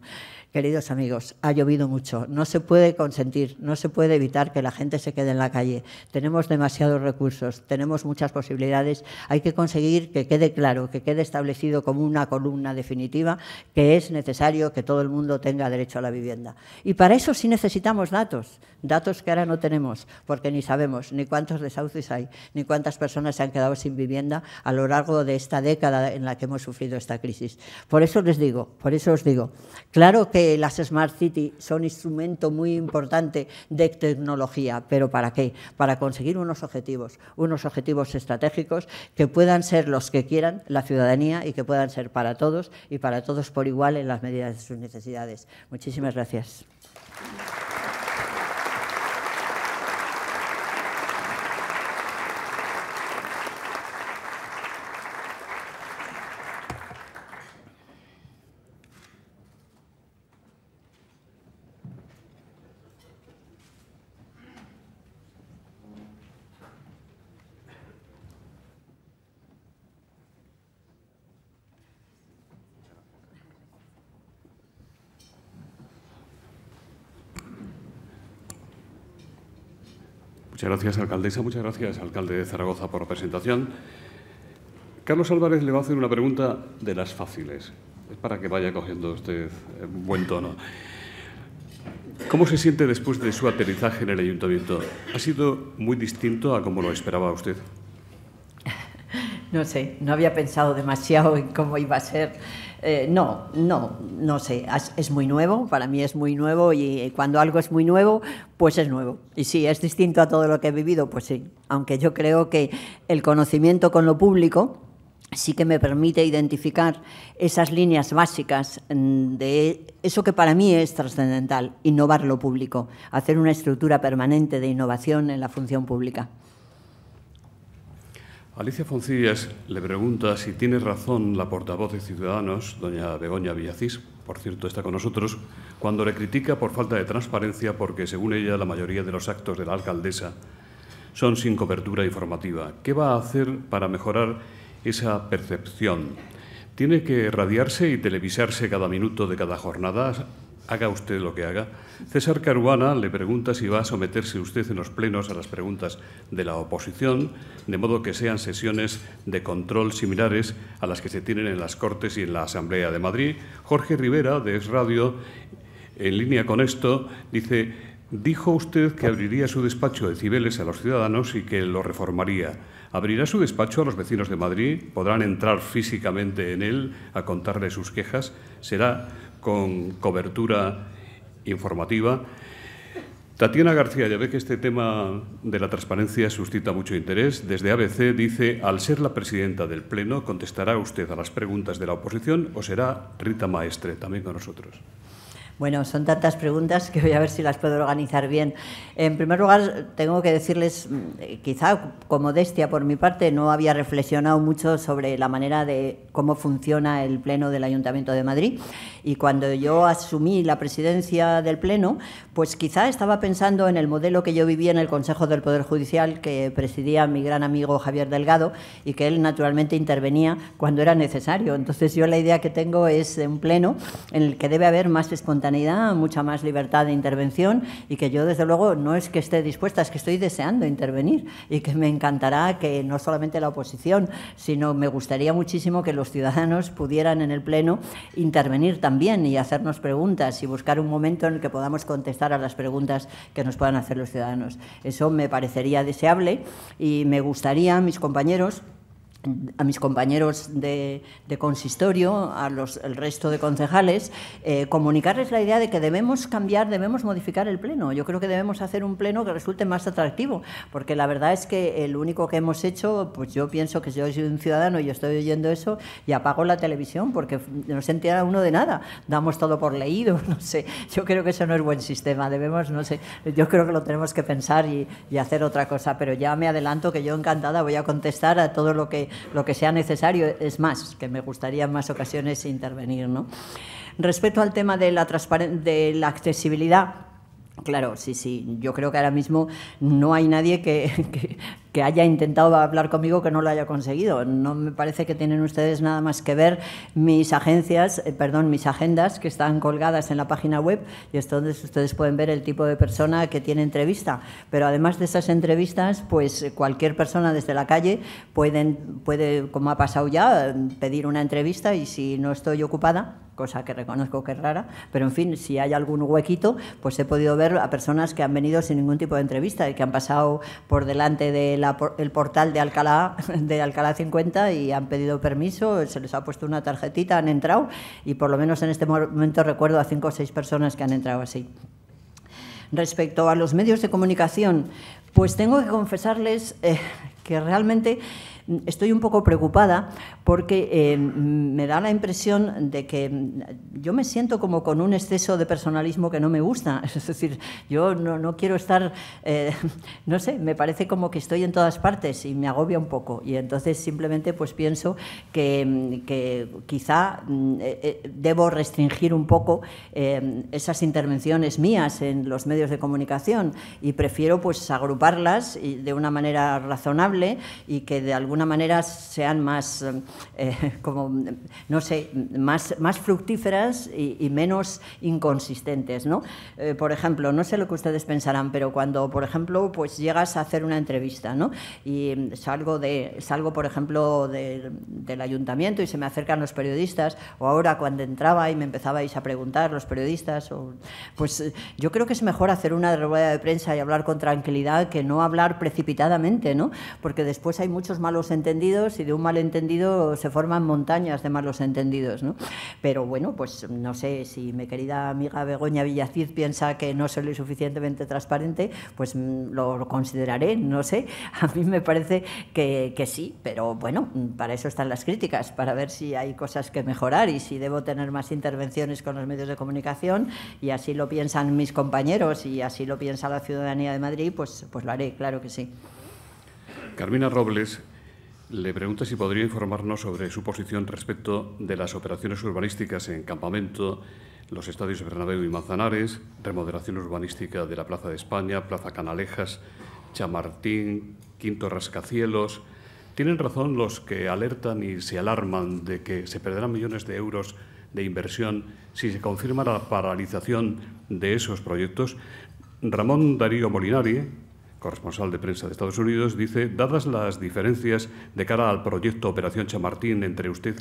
Queridos amigos, ha llovido mucho, no se puede consentir, no se puede evitar que la gente se quede en la calle. Tenemos demasiados recursos, tenemos muchas posibilidades, hay que conseguir que quede claro, que quede establecido como una columna definitiva que es necesario que todo el mundo tenga derecho a la vivienda. Y para eso sí necesitamos datos que ahora no tenemos, porque ni sabemos ni cuántos desahucios hay, ni cuántas personas se han quedado sin vivienda a lo largo de esta década en la que hemos sufrido esta crisis. Por eso os digo, claro que las Smart City son instrumento muy importante de tecnología, pero ¿para qué? Para conseguir unos objetivos estratégicos que puedan ser los que quieran la ciudadanía y que puedan ser para todos y para todos por igual en las medidas de sus necesidades. Muchísimas gracias. Muchas gracias, alcaldesa. Muchas gracias, alcalde de Zaragoza, por la presentación. Carlos Álvarez le va a hacer una pregunta de las fáciles. Es para que vaya cogiendo usted buen tono. ¿Cómo se siente después de su aterrizaje en el ayuntamiento? ¿Ha sido muy distinto a como lo esperaba usted? No sé, no había pensado demasiado en cómo iba a ser. No sé, es muy nuevo, para mí es muy nuevo, y cuando algo es muy nuevo, pues es nuevo. Y sí, es distinto a todo lo que he vivido, pues sí, aunque yo creo que el conocimiento con lo público sí que me permite identificar esas líneas básicas de eso que para mí es trascendental, innovar lo público, hacer una estructura permanente de innovación en la función pública. Alicia Foncillas le pregunta si tiene razón la portavoz de Ciudadanos, doña Begoña Villacís, por cierto está con nosotros, cuando le critica por falta de transparencia porque, según ella, la mayoría de los actos de la alcaldesa son sin cobertura informativa. ¿Qué va a hacer para mejorar esa percepción? ¿Tiene que radiarse y televisarse cada minuto de cada jornada? Haga usted lo que haga. César Caruana le pregunta si va a someterse usted en los plenos a las preguntas de la oposición, de modo que sean sesiones de control similares a las que se tienen en las Cortes y en la Asamblea de Madrid. Jorge Rivera, de Es Radio, en línea con esto, dice: dijo usted que abriría su despacho de Cibeles a los ciudadanos y que lo reformaría. ¿Abrirá su despacho a los vecinos de Madrid? ¿Podrán entrar físicamente en él a contarle sus quejas? ¿Será con cobertura informativa? Tatiana García, ya ve que este tema de la transparencia suscita mucho interés. Desde ABC dice: al ser la presidenta del Pleno, ¿contestará usted a las preguntas de la oposición o será Rita Maestre, también con nosotros? Bueno, son tantas preguntas que voy a ver si las puedo organizar bien. En primer lugar, tengo que decirles, quizá con modestia por mi parte, no había reflexionado mucho sobre la manera de cómo funciona el Pleno del Ayuntamiento de Madrid. Y cuando yo asumí la presidencia del Pleno, pues quizá estaba pensando en el modelo que yo vivía en el Consejo del Poder Judicial, que presidía mi gran amigo Javier Delgado, y que él naturalmente intervenía cuando era necesario. Entonces yo la idea que tengo es un Pleno en el que debe haber más espontaneidad espontaneidad, mucha más libertad de intervención y que yo, desde luego, no es que esté dispuesta, es que estoy deseando intervenir y que me encantará que no solamente la oposición, sino me gustaría muchísimo que los ciudadanos pudieran en el Pleno intervenir también y hacernos preguntas y buscar un momento en el que podamos contestar a las preguntas que nos puedan hacer los ciudadanos. Eso me parecería deseable y me gustaría a mis compañeros de consistorio, el resto de concejales, comunicarles la idea de que debemos cambiar, debemos modificar el Pleno. Yo creo que debemos hacer un Pleno que resulte más atractivo, porque la verdad es que el único que hemos hecho, pues yo pienso que yo soy un ciudadano y estoy oyendo eso y apago la televisión porque no se entera uno de nada. Damos todo por leído, no sé. Yo creo que eso no es buen sistema. Debemos, no sé, yo creo que lo tenemos que pensar y hacer otra cosa, pero ya me adelanto que yo encantada voy a contestar a todo lo que sea necesario. Es más, que me gustaría en más ocasiones intervenir, ¿no? Respecto al tema de la accesibilidad, claro, sí, yo creo que ahora mismo no hay nadie que haya intentado hablar conmigo que no lo haya conseguido. No me parece que tienen ustedes nada más que ver mis agendas que están colgadas en la página web y entonces ustedes pueden ver el tipo de persona que tiene entrevista. Pero además de esas entrevistas, pues cualquier persona desde la calle puede, como ha pasado ya, pedir una entrevista y si no estoy ocupada, cosa que reconozco que es rara, pero en fin, si hay algún huequito, pues he podido ver a personas que han venido sin ningún tipo de entrevista y que han pasado por delante del portal de Alcalá 50 y han pedido permiso, se les ha puesto una tarjetita, han entrado y por lo menos en este momento recuerdo a 5 o 6 personas que han entrado así. Respecto a los medios de comunicación, pues tengo que confesarles que realmente estoy un poco preocupada porque me da la impresión de que yo me siento como con un exceso de personalismo que no me gusta. Es decir, yo no quiero estar, no sé, me parece como que estoy en todas partes y me agobia un poco. Y entonces simplemente pues pienso que quizá debo restringir un poco esas intervenciones mías en los medios de comunicación y prefiero pues agruparlas de una manera razonable y que de alguna manera sean más, como, no sé, más fructíferas y menos inconsistentes, ¿no? Por ejemplo, no sé lo que ustedes pensarán, pero cuando, por ejemplo, pues llegas a hacer una entrevista, ¿no? Y salgo por ejemplo, del ayuntamiento y se me acercan los periodistas, o ahora cuando entraba y me empezabais a preguntar los periodistas, pues yo creo que es mejor hacer una rueda de prensa y hablar con tranquilidad que no hablar precipitadamente, ¿no? Porque después hay muchos malos entendidos y de un malentendido se forman montañas de malos entendidos, ¿no? Pero bueno, pues no sé, si mi querida amiga Begoña Villacid piensa que no soy lo suficientemente transparente, pues lo consideraré, no sé. A mí me parece que sí, pero bueno, para eso están las críticas, para ver si hay cosas que mejorar y si debo tener más intervenciones con los medios de comunicación, y así lo piensan mis compañeros y así lo piensa la ciudadanía de Madrid, pues lo haré, claro que sí. Carmina Robles le pregunta si podría informarnos sobre su posición respecto de las operaciones urbanísticas en Campamento, los estadios Bernabéu y Manzanares, remodelación urbanística de la Plaza de España, Plaza Canalejas, Chamartín, Quinto Rascacielos. ¿Tienen razón los que alertan y se alarman de que se perderán millones de euros de inversión si se confirma la paralización de esos proyectos? Ramón Darío Molinari, corresponsal de prensa de Estados Unidos, dice: dadas las diferencias de cara al proyecto Operación Chamartín entre usted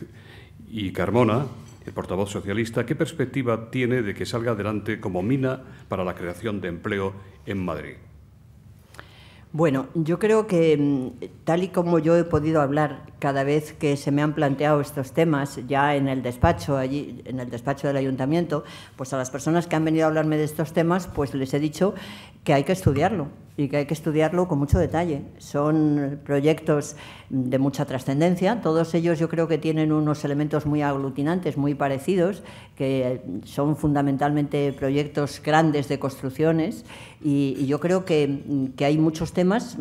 y Carmona, el portavoz socialista, ¿qué perspectiva tiene de que salga adelante como mina para la creación de empleo en Madrid? Bueno, yo creo que tal y como yo he podido hablar cada vez que se me han planteado estos temas, ya en el despacho, allí en el despacho del ayuntamiento, pues a las personas que han venido a hablarme de estos temas, pues les he dicho que hay que estudiarlo y que hay que estudiarlo con mucho detalle. Son proyectos de mucha trascendencia, todos ellos yo creo que tienen unos elementos muy aglutinantes, muy parecidos, que son fundamentalmente proyectos grandes de construcciones y yo creo que hay muchos temas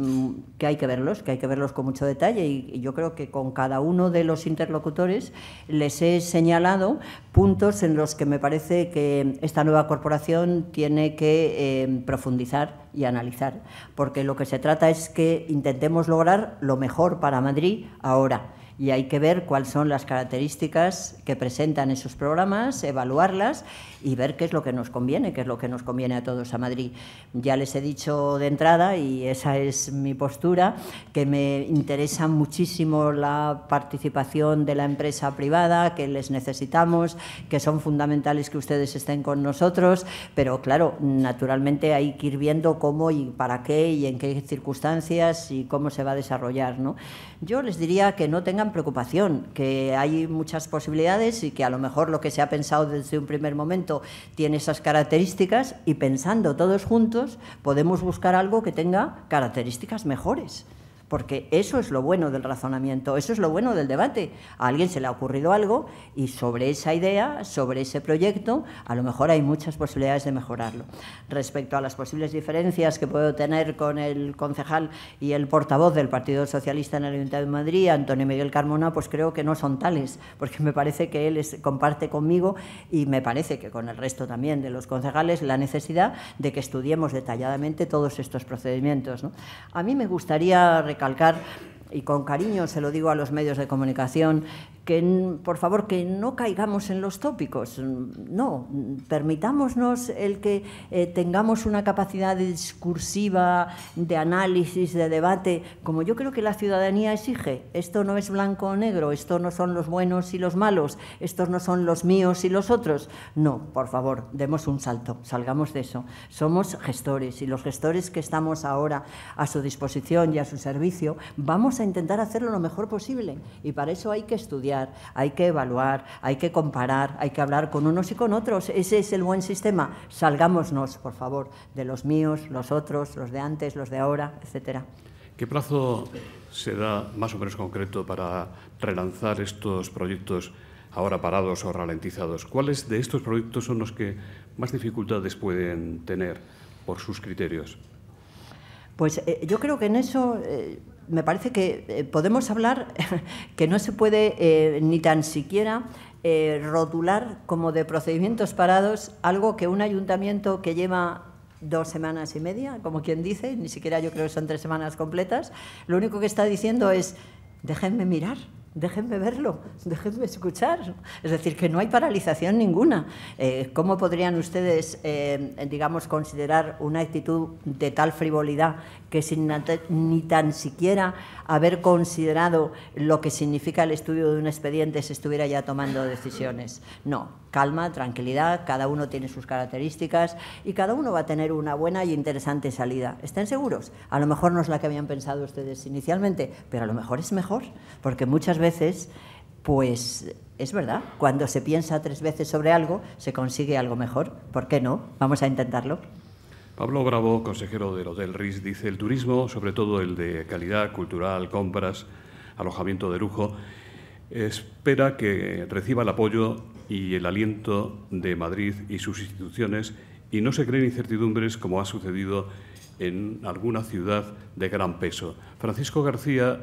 que hay que verlos con mucho detalle y yo creo que con cada uno de los interlocutores les he señalado puntos en los que me parece que esta nueva corporación tiene que profundizar y analizar, porque lo que se trata es que intentemos lograr lo mejor para Madrid ahora y hay que ver cuáles son las características que presentan esos programas, evaluarlas y ver qué es lo que nos conviene, qué es lo que nos conviene a todos a Madrid. Ya les he dicho de entrada, y esa es mi postura, que me interesa muchísimo la participación de la empresa privada, que les necesitamos, que son fundamentales que ustedes estén con nosotros, pero claro, naturalmente hay que ir viendo cómo y para qué y en qué circunstancias y cómo se va a desarrollar, ¿no? Yo les diría que no tengan preocupación, que hay muchas posibilidades y que a lo mejor lo que se ha pensado desde un primer momento tiene esas características, y pensando todos juntos podemos buscar algo que tenga características mejores. Porque eso es lo bueno del razonamiento, eso es lo bueno del debate. A alguien se le ha ocurrido algo y sobre esa idea, sobre ese proyecto, a lo mejor hay muchas posibilidades de mejorarlo. Respecto a las posibles diferencias que puedo tener con el concejal y el portavoz del Partido Socialista en el Ayuntamiento de Madrid, Antonio Miguel Carmona, pues creo que no son tales, porque me parece que él comparte conmigo, y me parece que con el resto también de los concejales, la necesidad de que estudiemos detalladamente todos estos procedimientos, ¿no? A mí me gustaría recalcar, y con cariño se lo digo a los medios de comunicación, que por favor que no caigamos en los tópicos, no, permitámonos el que tengamos una capacidad discursiva, de análisis, de debate, como yo creo que la ciudadanía exige. Esto no es blanco o negro, esto no son los buenos y los malos, estos no son los míos y los otros. No, por favor, demos un salto, salgamos de eso. Somos gestores, y los gestores que estamos ahora a su disposición y a su servicio, vamos a intentar hacerlo lo mejor posible, y para eso hay que estudiar, hay que evaluar, hay que comparar, hay que hablar con unos y con otros. Ese es el buen sistema. Salgámonos, por favor, de los míos, los otros, los de antes, los de ahora, etcétera. ¿Qué plazo se da más o menos concreto para relanzar estos proyectos ahora parados o ralentizados? ¿Cuáles de estos proyectos son los que más dificultades pueden tener por sus criterios? Pues yo creo que en eso me parece que podemos hablar que no se puede ni tan siquiera rotular como de procedimientos parados algo que un ayuntamiento que lleva 2 semanas y media, como quien dice, ni siquiera yo creo que son 3 semanas completas, lo único que está diciendo es: déjenme mirar, déjenme verlo, déjenme escuchar. Es decir, que no hay paralización ninguna. ¿Cómo podrían ustedes, digamos, considerar una actitud de tal frivolidad que sin ni tan siquiera haber considerado lo que significa el estudio de un expediente se estuviera ya tomando decisiones? No, calma, tranquilidad, cada uno tiene sus características y cada uno va a tener una buena y interesante salida. ¿Estén seguros? A lo mejor no es la que habían pensado ustedes inicialmente, pero a lo mejor es mejor, porque muchas veces, pues es verdad, cuando se piensa 3 veces sobre algo, se consigue algo mejor. ¿Por qué no? Vamos a intentarlo. Pablo Bravo, consejero del Hotel Ritz, dice: el turismo, sobre todo el de calidad cultural, compras, alojamiento de lujo, espera que reciba el apoyo y el aliento de Madrid y sus instituciones, y no se creen incertidumbres como ha sucedido en alguna ciudad de gran peso. Francisco García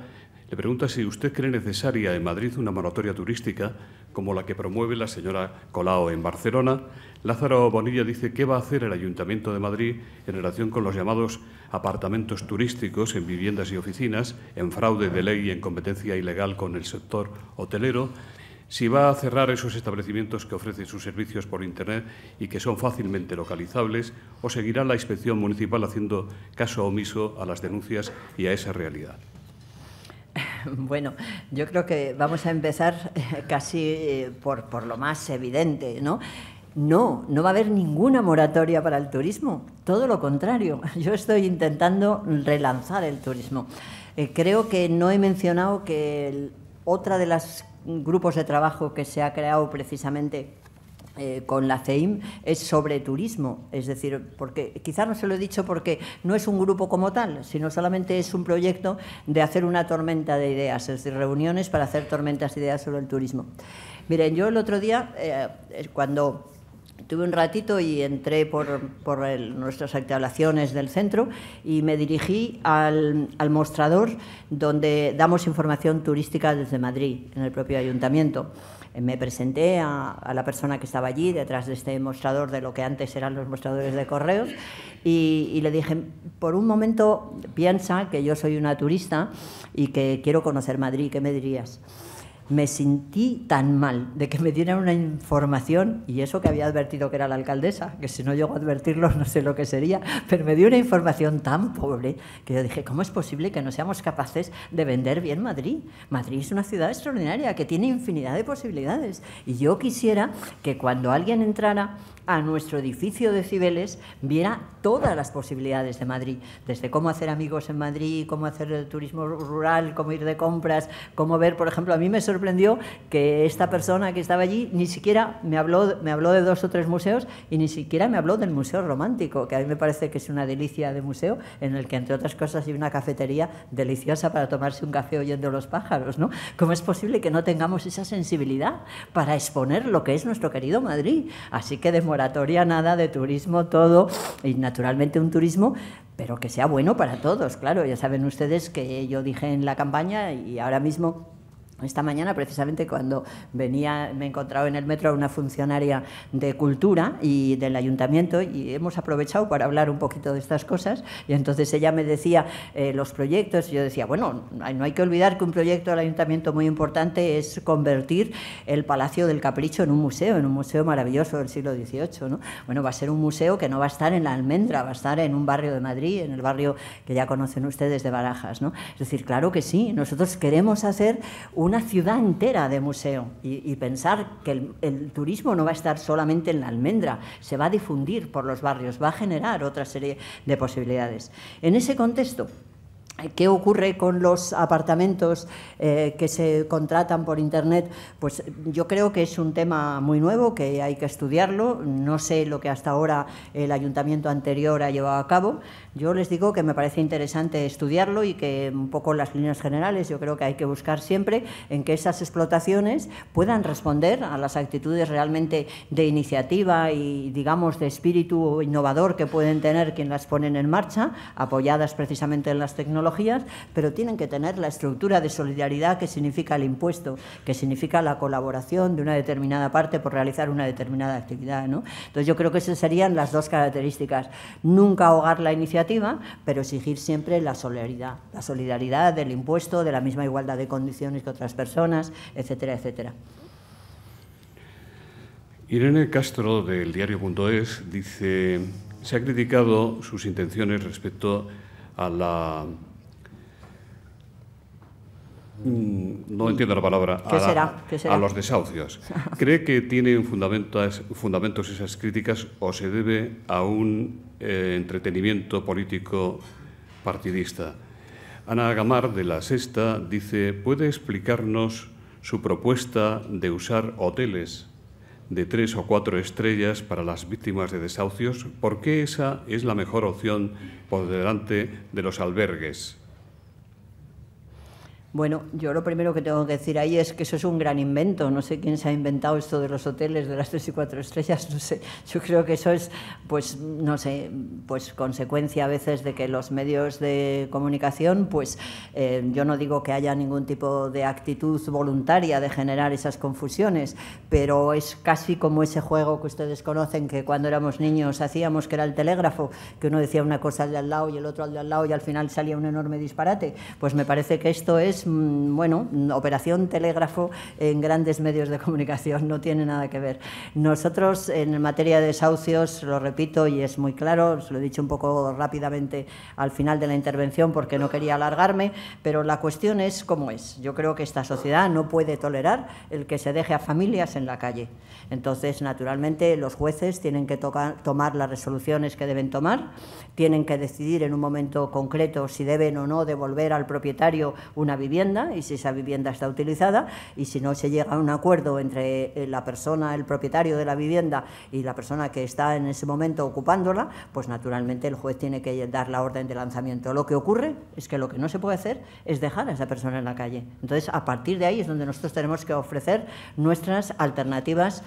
le pregunta si usted cree necesaria en Madrid una moratoria turística como la que promueve la señora Colau en Barcelona. Lázaro Bonilla dice: ¿qué va a hacer el Ayuntamiento de Madrid en relación con los llamados apartamentos turísticos en viviendas y oficinas, en fraude de ley y en competencia ilegal con el sector hotelero? Si va a cerrar esos establecimientos que ofrecen sus servicios por Internet y que son fácilmente localizables, o seguirá la inspección municipal haciendo caso omiso a las denuncias y a esa realidad. Bueno, yo creo que vamos a empezar casi por lo más evidente, ¿no? No va a haber ninguna moratoria para el turismo, todo lo contrario. Yo estoy intentando relanzar el turismo. Creo que no he mencionado que otra de los grupos de trabajo que se ha creado precisamente con la CEIM es sobre turismo, es decir, porque quizá no se lo he dicho porque no es un grupo como tal, sino solamente es un proyecto de hacer una tormenta de ideas, es decir, reuniones para hacer tormentas de ideas sobre el turismo. Miren, yo el otro día, cuando Tuve un ratito y entré por nuestras instalaciones del centro y me dirigí al mostrador donde damos información turística desde Madrid, en el propio ayuntamiento. Me presenté a la persona que estaba allí, detrás de este mostrador de lo que antes eran los mostradores de correos, y le dije, por un momento piensa que yo soy una turista y que quiero conocer Madrid, ¿qué me dirías? Me sentí tan mal de que me dieran una información, y eso que había advertido que era la alcaldesa, que si no llego a advertirlo no sé lo que sería, pero me dio una información tan pobre que yo dije, ¿cómo es posible que no seamos capaces de vender bien Madrid? Madrid es una ciudad extraordinaria que tiene infinidad de posibilidades, y yo quisiera que cuando alguien entrara a nuestro edificio de Cibeles viera todas las posibilidades de Madrid, desde cómo hacer amigos en Madrid, cómo hacer el turismo rural, cómo ir de compras, cómo ver, por ejemplo, a mí me sorprendió que esta persona que estaba allí ni siquiera me habló de 2 o 3 museos y ni siquiera me habló del Museo Romántico, que a mí me parece que es una delicia de museo, en el que, entre otras cosas, hay una cafetería deliciosa para tomarse un café oyendo los pájaros, ¿no? ¿Cómo es posible que no tengamos esa sensibilidad para exponer lo que es nuestro querido Madrid? Así que de moratoria nada, de turismo todo, y naturalmente un turismo, pero que sea bueno para todos, claro. Ya saben ustedes que yo dije en la campaña, y ahora mismo, esta mañana, precisamente cuando venía, me he encontrado en el metro a una funcionaria de cultura y del ayuntamiento, y hemos aprovechado para hablar un poquito de estas cosas, y entonces ella me decía los proyectos, y yo decía, bueno, no hay que olvidar que un proyecto del ayuntamiento muy importante es convertir el Palacio del Capricho en un museo maravilloso del siglo XVIII, ¿no? Bueno, va a ser un museo que no va a estar en la Almendra, va a estar en un barrio de Madrid, en el barrio que ya conocen ustedes de Barajas, ¿no? Es decir, claro que sí, nosotros queremos hacer una ciudad entera de museo y pensar que el turismo no va a estar solamente en la Almendra, se va a difundir por los barrios, va a generar otra serie de posibilidades. En ese contexto, ¿qué ocurre con los apartamentos que se contratan por Internet? Pues yo creo que es un tema muy nuevo, que hay que estudiarlo. No sé lo que hasta ahora el ayuntamiento anterior ha llevado a cabo. Yo les digo que me parece interesante estudiarlo y que un poco las líneas generales yo creo que hay que buscar siempre en que esas explotaciones puedan responder a las actitudes realmente de iniciativa y, digamos, de espíritu innovador que pueden tener quienes las ponen en marcha, apoyadas precisamente en las tecnologías, pero tienen que tener la estructura de solidaridad que significa el impuesto, que significa la colaboración de una determinada parte por realizar una determinada actividad, ¿no? Entonces yo creo que esas serían las 2 características. Nunca ahogar la iniciativa, pero exigir siempre la solidaridad del impuesto, de la misma igualdad de condiciones que otras personas, etcétera, etcétera. Irene Castro, del diario.es, dice, se ha criticado sus intenciones respecto a la... No entiendo la palabra. ¿Qué será? A los desahucios. ¿Cree que tienen fundamentos esas críticas o se debe a un entretenimiento político partidista? Ana Gamar, de La Sexta, dice, ¿puede explicarnos su propuesta de usar hoteles de 3 o 4 estrellas para las víctimas de desahucios? ¿Por qué esa es la mejor opción por delante de los albergues? Bueno, yo lo primero que tengo que decir ahí es que eso es un gran invento. No sé quién se ha inventado esto de los hoteles de las 3 y 4 estrellas, no sé. Yo creo que eso es, pues, no sé, pues consecuencia a veces de que los medios de comunicación, pues, yo no digo que haya ningún tipo de actitud voluntaria de generar esas confusiones, pero es casi como ese juego que ustedes conocen, que cuando éramos niños hacíamos, que era el telégrafo, que uno decía una cosa al de al lado y el otro al de al lado y al final salía un enorme disparate. Pues me parece que esto es, bueno, operación telégrafo en grandes medios de comunicación, no tiene nada que ver. Nosotros, en materia de desahucios, lo repito y es muy claro, os lo he dicho un poco rápidamente al final de la intervención porque no quería alargarme, pero la cuestión es cómo es. Yo creo que esta sociedad no puede tolerar el que se deje a familias en la calle. Entonces, naturalmente, los jueces tienen que tomar las resoluciones que deben tomar, tienen que decidir en un momento concreto si deben o no devolver al propietario una vivienda y si esa vivienda está utilizada, y si no se llega a un acuerdo entre la persona, el propietario de la vivienda y la persona que está en ese momento ocupándola, pues naturalmente el juez tiene que dar la orden de lanzamiento. Lo que ocurre es que lo que no se puede hacer es dejar a esa persona en la calle. Entonces, a partir de ahí es donde nosotros tenemos que ofrecer nuestras alternativas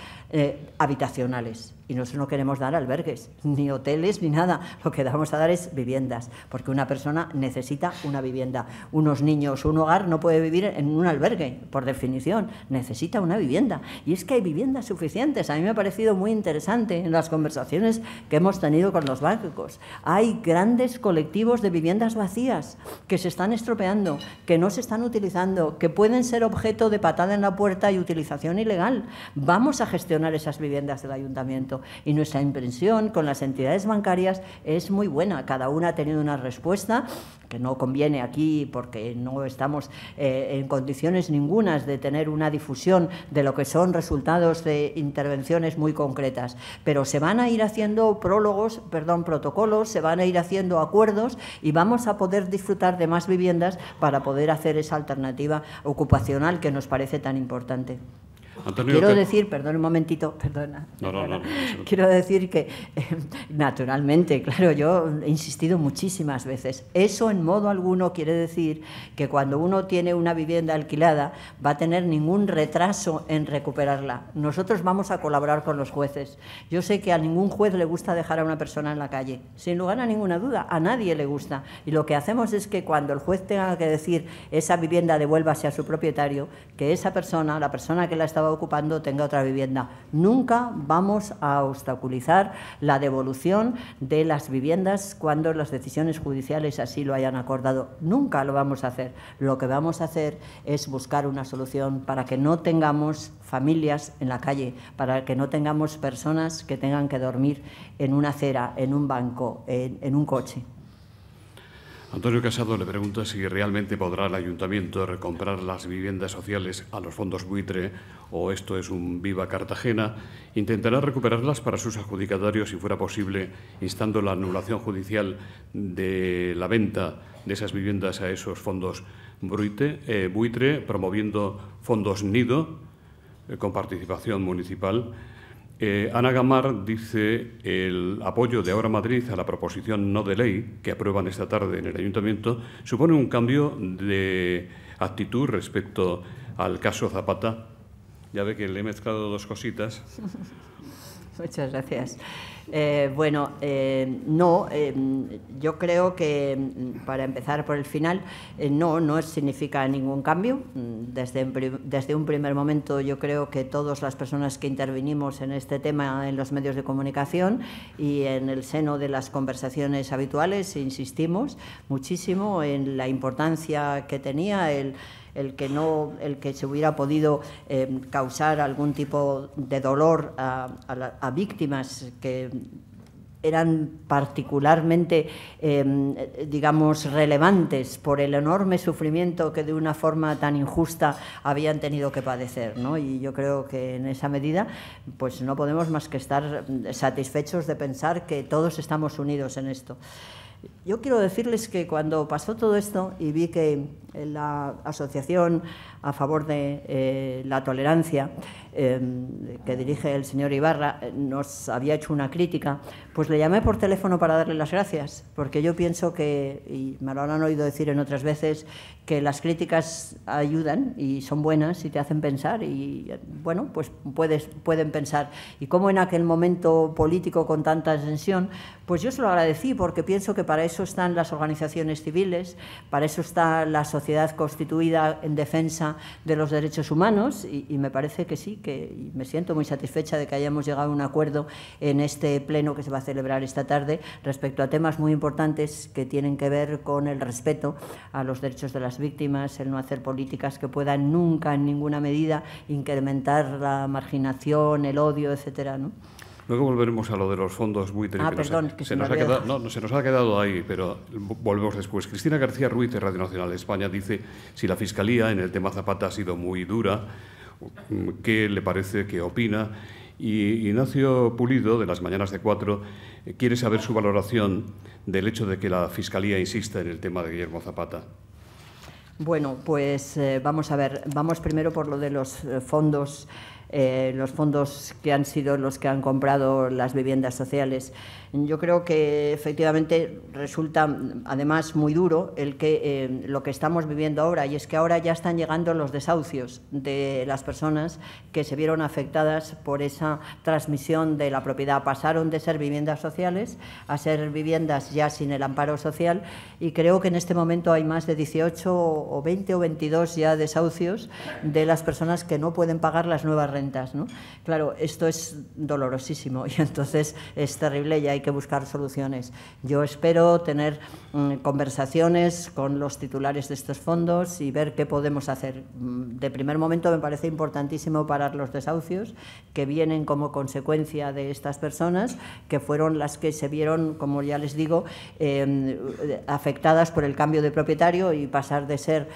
habitacionales. Y nosotros no queremos dar albergues, ni hoteles, ni nada. Lo que vamos a dar es viviendas, porque una persona necesita una vivienda. Unos niños, un hogar no puede vivir en un albergue, por definición, necesita una vivienda. Y es que hay viviendas suficientes. A mí me ha parecido muy interesante en las conversaciones que hemos tenido con los bancos. Hay grandes colectivos de viviendas vacías que se están estropeando, que no se están utilizando, que pueden ser objeto de patada en la puerta y utilización ilegal. Vamos a gestionar esas viviendas del ayuntamiento. Y nuestra impresión con las entidades bancarias es muy buena. Cada una ha tenido una respuesta que no conviene aquí porque no estamos en condiciones ningunas de tener una difusión de lo que son resultados de intervenciones muy concretas. Pero se van a ir haciendo protocolos, se van a ir haciendo acuerdos y vamos a poder disfrutar de más viviendas para poder hacer esa alternativa ocupacional que nos parece tan importante. Antonio, quiero decir, perdón un momentito, perdona. No. Quiero decir que, naturalmente, claro, yo he insistido muchísimas veces, eso en modo alguno quiere decir que cuando uno tiene una vivienda alquilada va a tener ningún retraso en recuperarla. Nosotros vamos a colaborar con los jueces. Yo sé que a ningún juez le gusta dejar a una persona en la calle, sin lugar a ninguna duda, a nadie le gusta. Y lo que hacemos es que cuando el juez tenga que decir esa vivienda devuélvase a su propietario, que esa persona, la persona que la estaba ocupando, tenga otra vivienda. Nunca vamos a obstaculizar la devolución de las viviendas cuando las decisiones judiciales así lo hayan acordado. Nunca lo vamos a hacer. Lo que vamos a hacer es buscar una solución para que no tengamos familias en la calle, para que no tengamos personas que tengan que dormir en una acera, en un banco, en un coche. Antonio Casado le pregunta si realmente podrá el ayuntamiento recomprar las viviendas sociales a los fondos buitre o esto es un viva Cartagena. Intentará recuperarlas para sus adjudicatarios si fuera posible, instando la anulación judicial de la venta de esas viviendas a esos fondos buitre, promoviendo fondos nido con participación municipal. Ana Gamar dice el apoyo de Ahora Madrid a la proposición no de ley que aprueban esta tarde en el Ayuntamiento supone un cambio de actitud respecto al caso Zapata. Ya ve que le he mezclado dos cositas. Muchas gracias. Yo creo que, para empezar por el final, no significa ningún cambio. Desde un primer momento yo creo que todas las personas que intervinimos en este tema en los medios de comunicación y en el seno de las conversaciones habituales insistimos muchísimo en la importancia que tenía el que se hubiera podido causar algún tipo de dolor a víctimas que eran particularmente, digamos, relevantes por el enorme sufrimiento que de una forma tan injusta habían tenido que padecer, ¿no? Y yo creo que en esa medida pues no podemos más que estar satisfechos de pensar que todos estamos unidos en esto. Yo quiero decirles que cuando pasó todo esto y vi que la Asociación a favor de la tolerancia que dirige el señor Ibarra nos había hecho una crítica, pues le llamé por teléfono para darle las gracias, porque yo pienso que, y me lo han oído decir en otras veces, que las críticas ayudan y son buenas y te hacen pensar y, bueno, pues pueden pensar. Y como en aquel momento político con tanta tensión, pues yo se lo agradecí porque pienso que para eso están las organizaciones civiles, para eso está la sociedad constituida en defensa de los derechos humanos y me parece que sí, y me siento muy satisfecha de que hayamos llegado a un acuerdo en este pleno que se va a celebrar esta tarde respecto a temas muy importantes que tienen que ver con el respeto a los derechos de las víctimas, el no hacer políticas que puedan nunca en ninguna medida incrementar la marginación, el odio, etcétera, ¿no? Luego volveremos a lo de los fondos buitre. Se nos ha quedado ahí, pero volvemos después. Cristina García Ruiz, de Radio Nacional de España, dice si la Fiscalía en el tema Zapata ha sido muy dura, ¿qué le parece, qué opina? Y Ignacio Pulido, de Las Mañanas de Cuatro, quiere saber su valoración del hecho de que la Fiscalía insista en el tema de Guillermo Zapata. Bueno, pues vamos a ver, vamos primero por lo de los fondos los fondos que han sido los que han comprado las viviendas sociales. Yo creo que efectivamente resulta además muy duro lo que estamos viviendo ahora, y es que ahora ya están llegando los desahucios de las personas que se vieron afectadas por esa transmisión de la propiedad. Pasaron de ser viviendas sociales a ser viviendas ya sin el amparo social, y creo que en este momento hay más de 18 o 20 o 22 ya desahucios de las personas que no pueden pagar las nuevas rentas, ¿no? Claro, esto es dolorosísimo y entonces es terrible y hay que buscar soluciones. Yo espero tener conversaciones con los titulares de estos fondos y ver qué podemos hacer. De primer momento me parece importantísimo parar los desahucios que vienen como consecuencia de estas personas, que fueron las que se vieron, como ya les digo, afectadas por el cambio de propietario y pasar de ser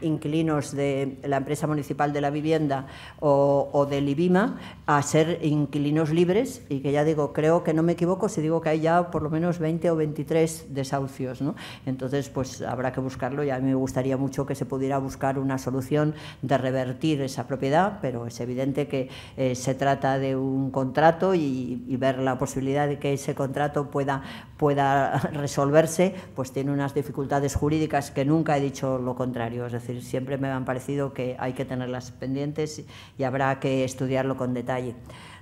inquilinos de la empresa municipal de la vivienda o del IBIMA a ser inquilinos libres, y que ya digo, creo que no me equivoco si digo que hay ya por lo menos 20 o 23 desahucios, ¿no? Entonces, pues habrá que buscarlo, y a mí me gustaría mucho que se pudiera buscar una solución de revertir esa propiedad, pero es evidente que se trata de un contrato y ver la posibilidad de que ese contrato pueda resolverse, pues tiene unas dificultades jurídicas que nunca he dicho lo contrario, es decir, siempre me han parecido que hay que tenerlas pendientes y habrá que estudiarlo con detalle.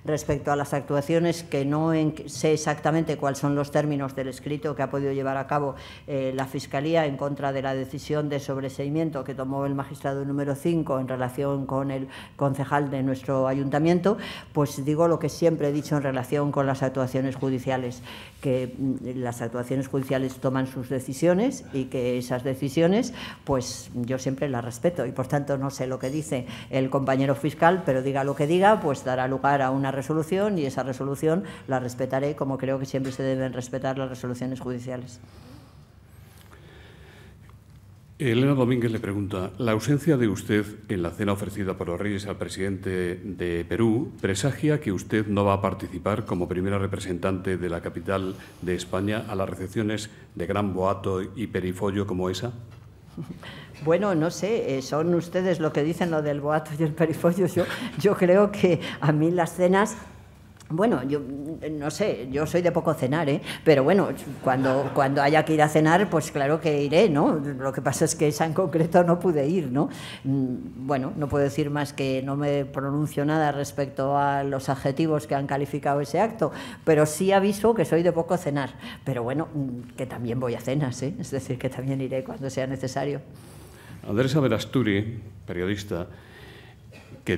Respecto a las actuaciones, que no sé exactamente cuáles son los términos del escrito que ha podido llevar a cabo la Fiscalía en contra de la decisión de sobreseimiento que tomó el magistrado número 5 en relación con el concejal de nuestro ayuntamiento, pues digo lo que siempre he dicho en relación con las actuaciones judiciales, que las actuaciones judiciales toman sus decisiones y que esas decisiones, pues yo siempre las respeto, y por tanto no sé lo que dice el compañero fiscal, pero diga lo que diga, pues dará lugar a una resolución, y esa resolución la respetaré, como creo que siempre se deben respetar las resoluciones judiciales. Elena Domínguez le pregunta: la ausencia de usted en la cena ofrecida por los Reyes al presidente de Perú presagia que usted no va a participar como primera representante de la capital de España a las recepciones de gran boato y perifollo como esa. Bueno, no sé, son ustedes lo que dicen lo del boato y el perifollo. Yo creo que a mí las cenas... Bueno, yo no sé, yo soy de poco cenar, pero bueno, cuando haya que ir a cenar, pues claro que iré, ¿no? Lo que pasa es que esa en concreto no pude ir, ¿no? Bueno, no puedo decir más que no me pronuncio nada respecto a los adjetivos que han calificado ese acto, pero sí aviso que soy de poco cenar, pero bueno, que también voy a cenas, es decir, que también iré cuando sea necesario. Andrés Aberasturi, periodista, que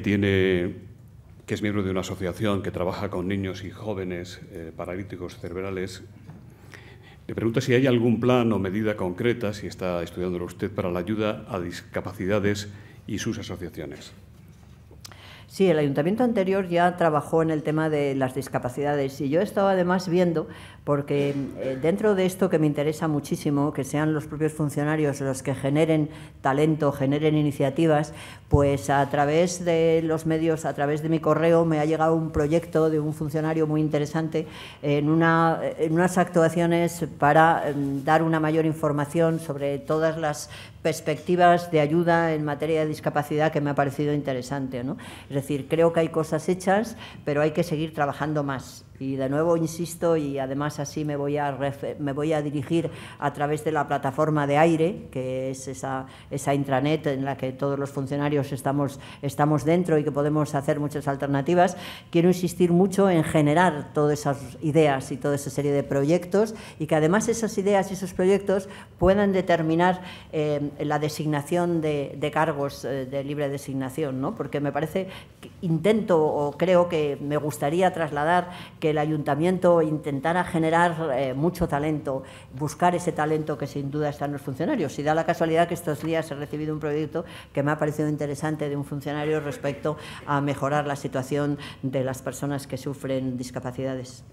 es miembro de una asociación que trabaja con niños y jóvenes paralíticos cerebrales, le pregunta si hay algún plan o medida concreta, si está estudiándolo usted, para la ayuda a discapacidades y sus asociaciones. Sí, el ayuntamiento anterior ya trabajó en el tema de las discapacidades, y yo he estado además viendo, porque dentro de esto que me interesa muchísimo, que sean los propios funcionarios los que generen talento, generen iniciativas, pues a través de los medios, a través de mi correo, me ha llegado un proyecto de un funcionario muy interesante en unas actuaciones para dar una mayor información sobre todas las perspectivas de ayuda en materia de discapacidad, que me ha parecido interesante, ¿no? Es decir, creo que hay cosas hechas, pero hay que seguir trabajando más. Y de nuevo insisto, y además así me voy a dirigir a través de la plataforma de Aire, que es esa intranet en la que todos los funcionarios estamos dentro y que podemos hacer muchas alternativas. Quiero insistir mucho en generar todas esas ideas y toda esa serie de proyectos, y que además esas ideas y esos proyectos puedan determinar la designación de cargos de libre designación, ¿no? Porque me parece, intento o creo que me gustaría trasladar que el ayuntamiento intentara generar mucho talento, buscar ese talento que sin duda está en los funcionarios. Y da la casualidad que estos días he recibido un proyecto que me ha parecido interesante de un funcionario respecto a mejorar la situación de las personas que sufren discapacidades.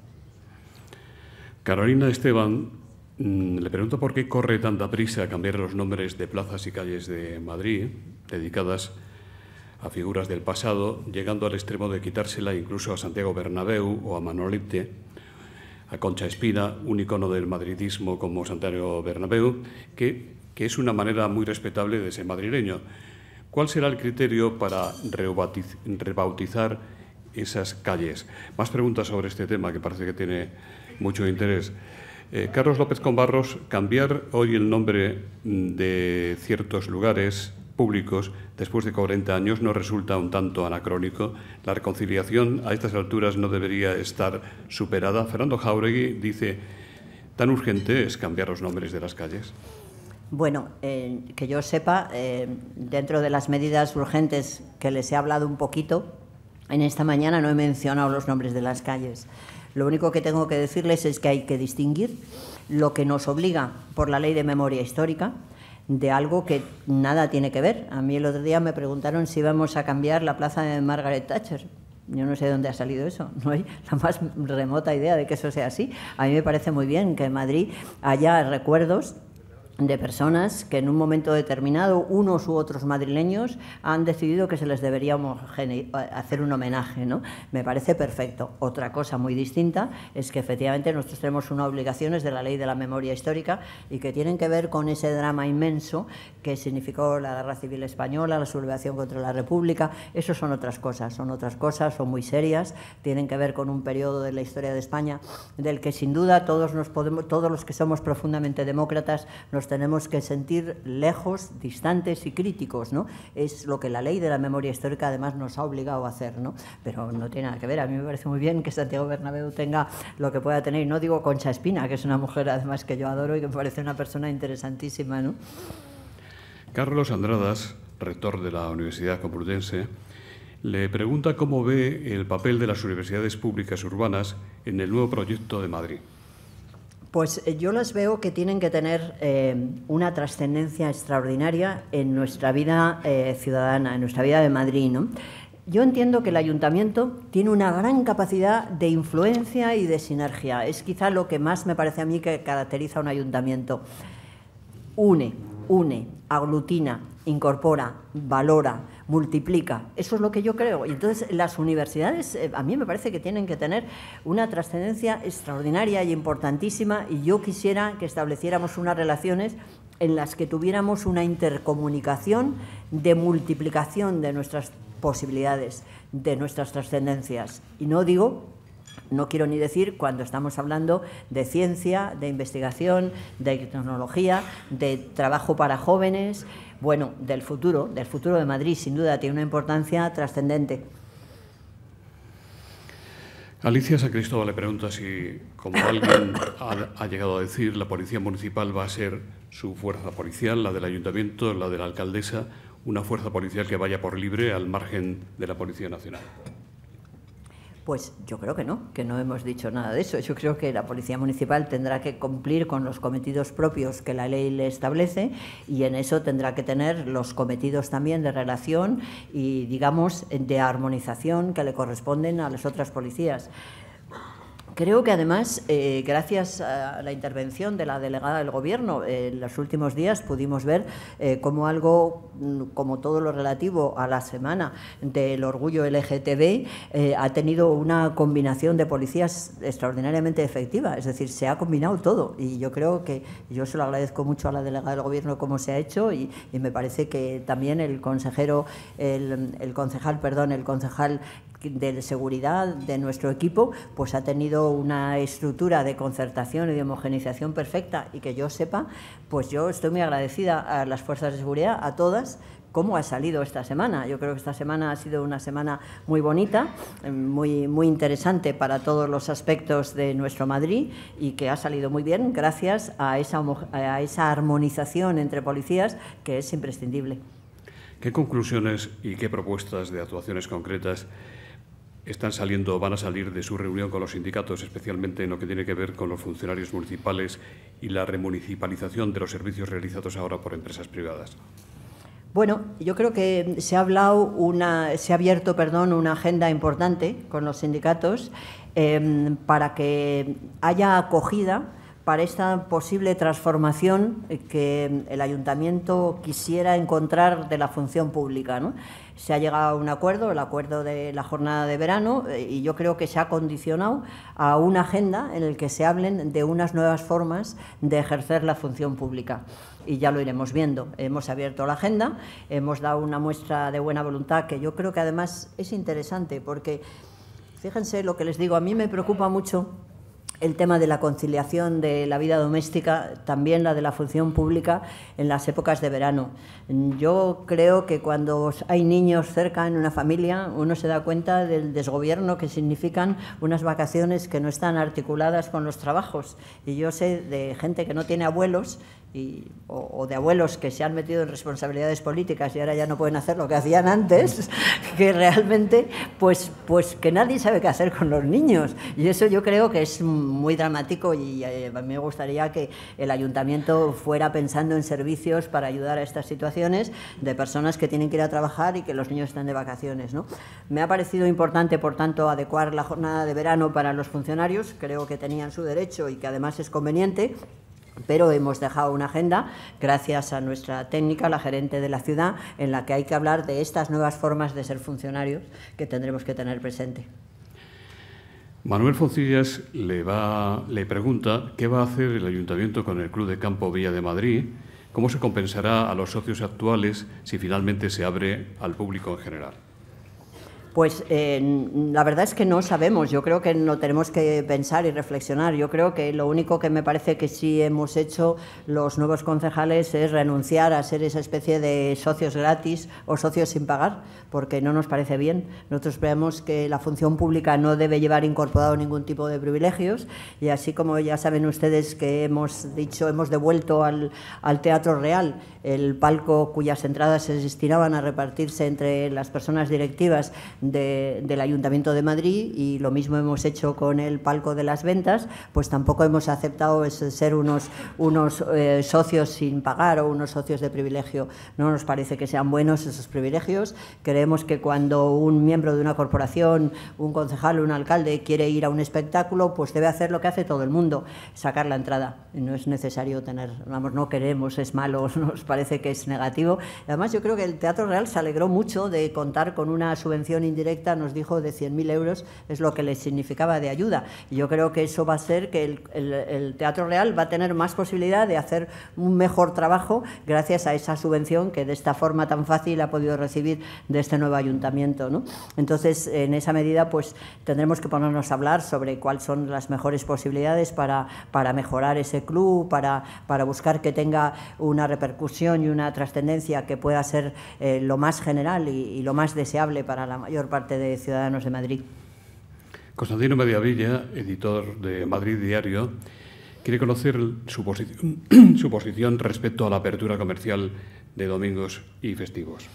Carolina Esteban le pregunto por qué corre tanta prisa a cambiar los nombres de plazas y calles de Madrid dedicadas a figuras del pasado, llegando al extremo de quitársela incluso a Santiago Bernabéu o a Manolete, a Concha Espina, un icono del madridismo como Santiago Bernabéu, que es una manera muy respetable de ser madrileño. ¿Cuál será el criterio para rebautizar esas calles? Más preguntas sobre este tema, que parece que tiene mucho interés. Carlos López Combarros, cambiar hoy el nombre de ciertos lugares públicos después de 40 años no resulta un tanto anacrónico. La reconciliación a estas alturas no debería estar superada. Fernando Jáuregui dice, ¿tan urgente es cambiar los nombres de las calles? Bueno, que yo sepa, dentro de las medidas urgentes que les he hablado un poquito, en esta mañana no he mencionado los nombres de las calles. Lo único que tengo que decirles es que hay que distinguir lo que nos obliga por la Ley de Memoria Histórica de algo que nada tiene que ver. A mí el otro día me preguntaron si íbamos a cambiar la plaza de Margaret Thatcher. Yo no sé de dónde ha salido eso, no hay la más remota idea de que eso sea así. A mí me parece muy bien que en Madrid haya recuerdos de personas que en un momento determinado, unos u otros madrileños, han decidido que se les debería hacer un homenaje, ¿no? Me parece perfecto. Otra cosa muy distinta es que efectivamente nosotros tenemos unas obligaciones de la Ley de la Memoria Histórica y que tienen que ver con ese drama inmenso que significó la Guerra Civil Española, la sublevación contra la República. Eso son otras cosas, son muy serias, tienen que ver con un periodo de la historia de España del que sin duda todos los que somos profundamente demócratas nos tenemos que sentir lejos, distantes y críticos, ¿no? Es lo que la Ley de la Memoria Histórica además nos ha obligado a hacer, ¿no? Pero no tiene nada que ver. A mí me parece muy bien que Santiago Bernabéu tenga lo que pueda tener, y no digo Concha Espina, que es una mujer además que yo adoro y que me parece una persona interesantísima, ¿no? Carlos Andradas, rector de la Universidad Complutense, le pregunta cómo ve el papel de las universidades públicas urbanas en el nuevo proyecto de Madrid. Pues yo las veo que tienen que tener una trascendencia extraordinaria en nuestra vida ciudadana, en nuestra vida de Madrid, ¿no? Yo entiendo que el ayuntamiento tiene una gran capacidad de influencia y de sinergia. Es quizá lo que más me parece a mí que caracteriza a un ayuntamiento. Une, aglutina, incorpora, valora, multiplica. Eso es lo que yo creo. Y entonces las universidades a mí me parece que tienen que tener una trascendencia extraordinaria y importantísima, y yo quisiera que estableciéramos unas relaciones en las que tuviéramos una intercomunicación de multiplicación de nuestras posibilidades, de nuestras trascendencias. Y no quiero ni decir cuando estamos hablando de ciencia, de investigación, de tecnología, de trabajo para jóvenes, bueno, del futuro de Madrid, sin duda, tiene una importancia trascendente. Alicia Sacristóbal le pregunta si, como alguien ha llegado a decir, la Policía Municipal va a ser su fuerza policial, la del Ayuntamiento, la de la Alcaldesa, una fuerza policial que vaya por libre al margen de la Policía Nacional. Pues yo creo que no hemos dicho nada de eso. Yo creo que la Policía Municipal tendrá que cumplir con los cometidos propios que la ley le establece, y en eso tendrá que tener los cometidos también de relación y, digamos, de armonización que le corresponden a las otras policías. Creo que además, gracias a la intervención de la delegada del Gobierno, en los últimos días pudimos ver cómo algo, como todo lo relativo a la semana del orgullo LGTB, ha tenido una combinación de policías extraordinariamente efectiva. Es decir, se ha combinado todo, y yo creo que yo se lo agradezco mucho a la delegada del Gobierno cómo se ha hecho, y me parece que también el concejal de seguridad de nuestro equipo pues ha tenido una estructura de concertación y de homogeneización perfecta, y que yo sepa, pues yo estoy muy agradecida a las fuerzas de seguridad, a todas, cómo ha salido esta semana. Yo creo que esta semana ha sido una semana muy bonita, muy interesante para todos los aspectos de nuestro Madrid, y que ha salido muy bien gracias a esa armonización entre policías que es imprescindible. ¿Qué conclusiones y qué propuestas de actuaciones concretas van a salir de su reunión con los sindicatos, especialmente en lo que tiene que ver con los funcionarios municipales y la remunicipalización de los servicios realizados ahora por empresas privadas? Bueno, yo creo que se ha abierto una agenda importante con los sindicatos para que haya acogida para esta posible transformación que el Ayuntamiento quisiera encontrar de la función pública, ¿no? Se ha llegado a un acuerdo, el acuerdo de la jornada de verano, y yo creo que se ha condicionado a una agenda en la que se hablen de unas nuevas formas de ejercer la función pública. Y ya lo iremos viendo. Hemos abierto la agenda, hemos dado una muestra de buena voluntad que yo creo que además es interesante porque, fíjense lo que les digo, a mí me preocupa mucho el tema de la conciliación de la vida doméstica, también la de la función pública en las épocas de verano. Yo creo que cuando hay niños cerca en una familia, uno se da cuenta del desgobierno que significan unas vacaciones que no están articuladas con los trabajos. Y yo sé de gente que no tiene abuelos o de abuelos que se han metido en responsabilidades políticas y ahora ya no pueden hacer lo que hacían antes, que realmente pues que nadie sabe qué hacer con los niños. Y eso yo creo que es muy dramático y a mí me gustaría que el Ayuntamiento fuera pensando en servicios para ayudar a estas situaciones de personas que tienen que ir a trabajar y que los niños están de vacaciones, ¿no? Me ha parecido importante, por tanto, adecuar la jornada de verano para los funcionarios. Creo que tenían su derecho y que además es conveniente. Pero hemos dejado una agenda, gracias a nuestra técnica, la gerente de la ciudad, en la que hay que hablar de estas nuevas formas de ser funcionarios que tendremos que tener presente. Manuel Foncillas le pregunta qué va a hacer el Ayuntamiento con el Club de Campo Villa de Madrid, cómo se compensará a los socios actuales si finalmente se abre al público en general. Pues la verdad es que no sabemos. Yo creo que no tenemos que pensar y reflexionar. Yo creo que lo único que me parece que sí hemos hecho los nuevos concejales es renunciar a ser esa especie de socios gratis o socios sin pagar, porque no nos parece bien. Nosotros creemos que la función pública no debe llevar incorporado ningún tipo de privilegios y así como ya saben ustedes que hemos devuelto al Teatro Real el palco cuyas entradas se destinaban a repartirse entre las personas directivas del Ayuntamiento de Madrid, y lo mismo hemos hecho con el palco de las ventas, pues tampoco hemos aceptado ser unos socios sin pagar o unos socios de privilegio. No nos parece que sean buenos esos privilegios. Creemos que cuando un miembro de una corporación, un concejal o un alcalde quiere ir a un espectáculo, pues debe hacer lo que hace todo el mundo, sacar la entrada. No es necesario no queremos, es malo, nos parece que es negativo. Además, yo creo que el Teatro Real se alegró mucho de contar con una subvención indirecta, nos dijo, de 100.000 euros, es lo que le significaba de ayuda. Y yo creo que eso va a ser que el Teatro Real va a tener más posibilidad de hacer un mejor trabajo gracias a esa subvención que de esta forma tan fácil ha podido recibir de este nuevo ayuntamiento, ¿no? Entonces, en esa medida, pues tendremos que ponernos a hablar sobre cuáles son las mejores posibilidades para mejorar ese club, para buscar que tenga una repercusión y una trascendencia que pueda ser lo más general y lo más deseable para la mayor parte de ciudadanos de Madrid. Constantino Mediavilla, editor de Madrid Diario, quiere conocer su posición respecto a la apertura comercial de domingos y festivos.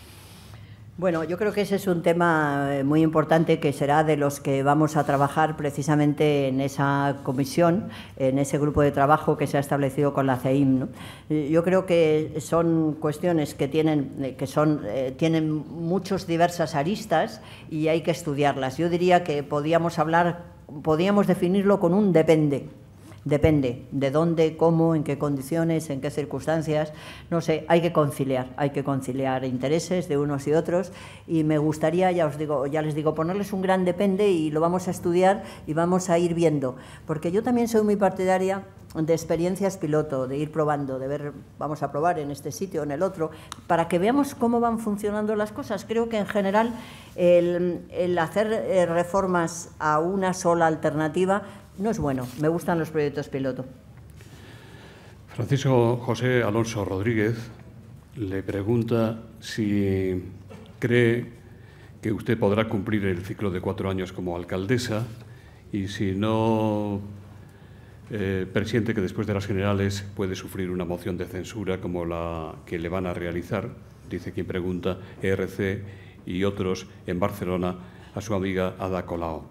Bueno, yo creo que ese es un tema muy importante que será de los que vamos a trabajar precisamente en esa comisión, en ese grupo de trabajo que se ha establecido con la CEIM, ¿no? Yo creo que son cuestiones que tienen muchas diversas aristas y hay que estudiarlas. Yo diría que podíamos definirlo con un depende. Depende de dónde, cómo, en qué condiciones, en qué circunstancias, no sé, hay que conciliar intereses de unos y otros, y me gustaría, ya les digo, ponerles un gran depende y lo vamos a estudiar y vamos a ir viendo, porque yo también soy muy partidaria de experiencias piloto, de ir probando, de ver, vamos a probar en este sitio, en el otro, para que veamos cómo van funcionando las cosas. Creo que en general el hacer reformas a una sola alternativa no es bueno. Me gustan los proyectos piloto. Francisco José Alonso Rodríguez le pregunta si cree que usted podrá cumplir el ciclo de 4 años como alcaldesa y si no presiente que después de las generales puede sufrir una moción de censura como la que le van a realizar, dice quien pregunta, ERC y otros en Barcelona, a su amiga Ada Colau.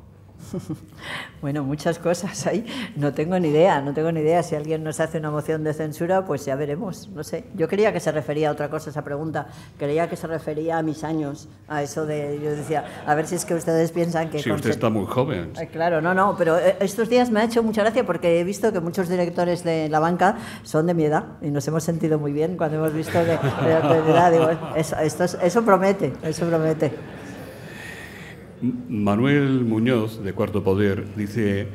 Bueno, muchas cosas ahí. No tengo ni idea, no tengo ni idea. Si alguien nos hace una moción de censura, pues ya veremos, no sé. Yo creía que se refería a otra cosa esa pregunta. Creía que se refería a mis años, a eso de... Yo decía, a ver si es que ustedes piensan que... Sí, usted está muy joven. Claro, no, pero estos días me ha hecho mucha gracia porque he visto que muchos directores de la banca son de mi edad y nos hemos sentido muy bien cuando hemos visto de edad. Digo, eso promete, eso promete. Manuel Muñoz, de Cuarto Poder, dice: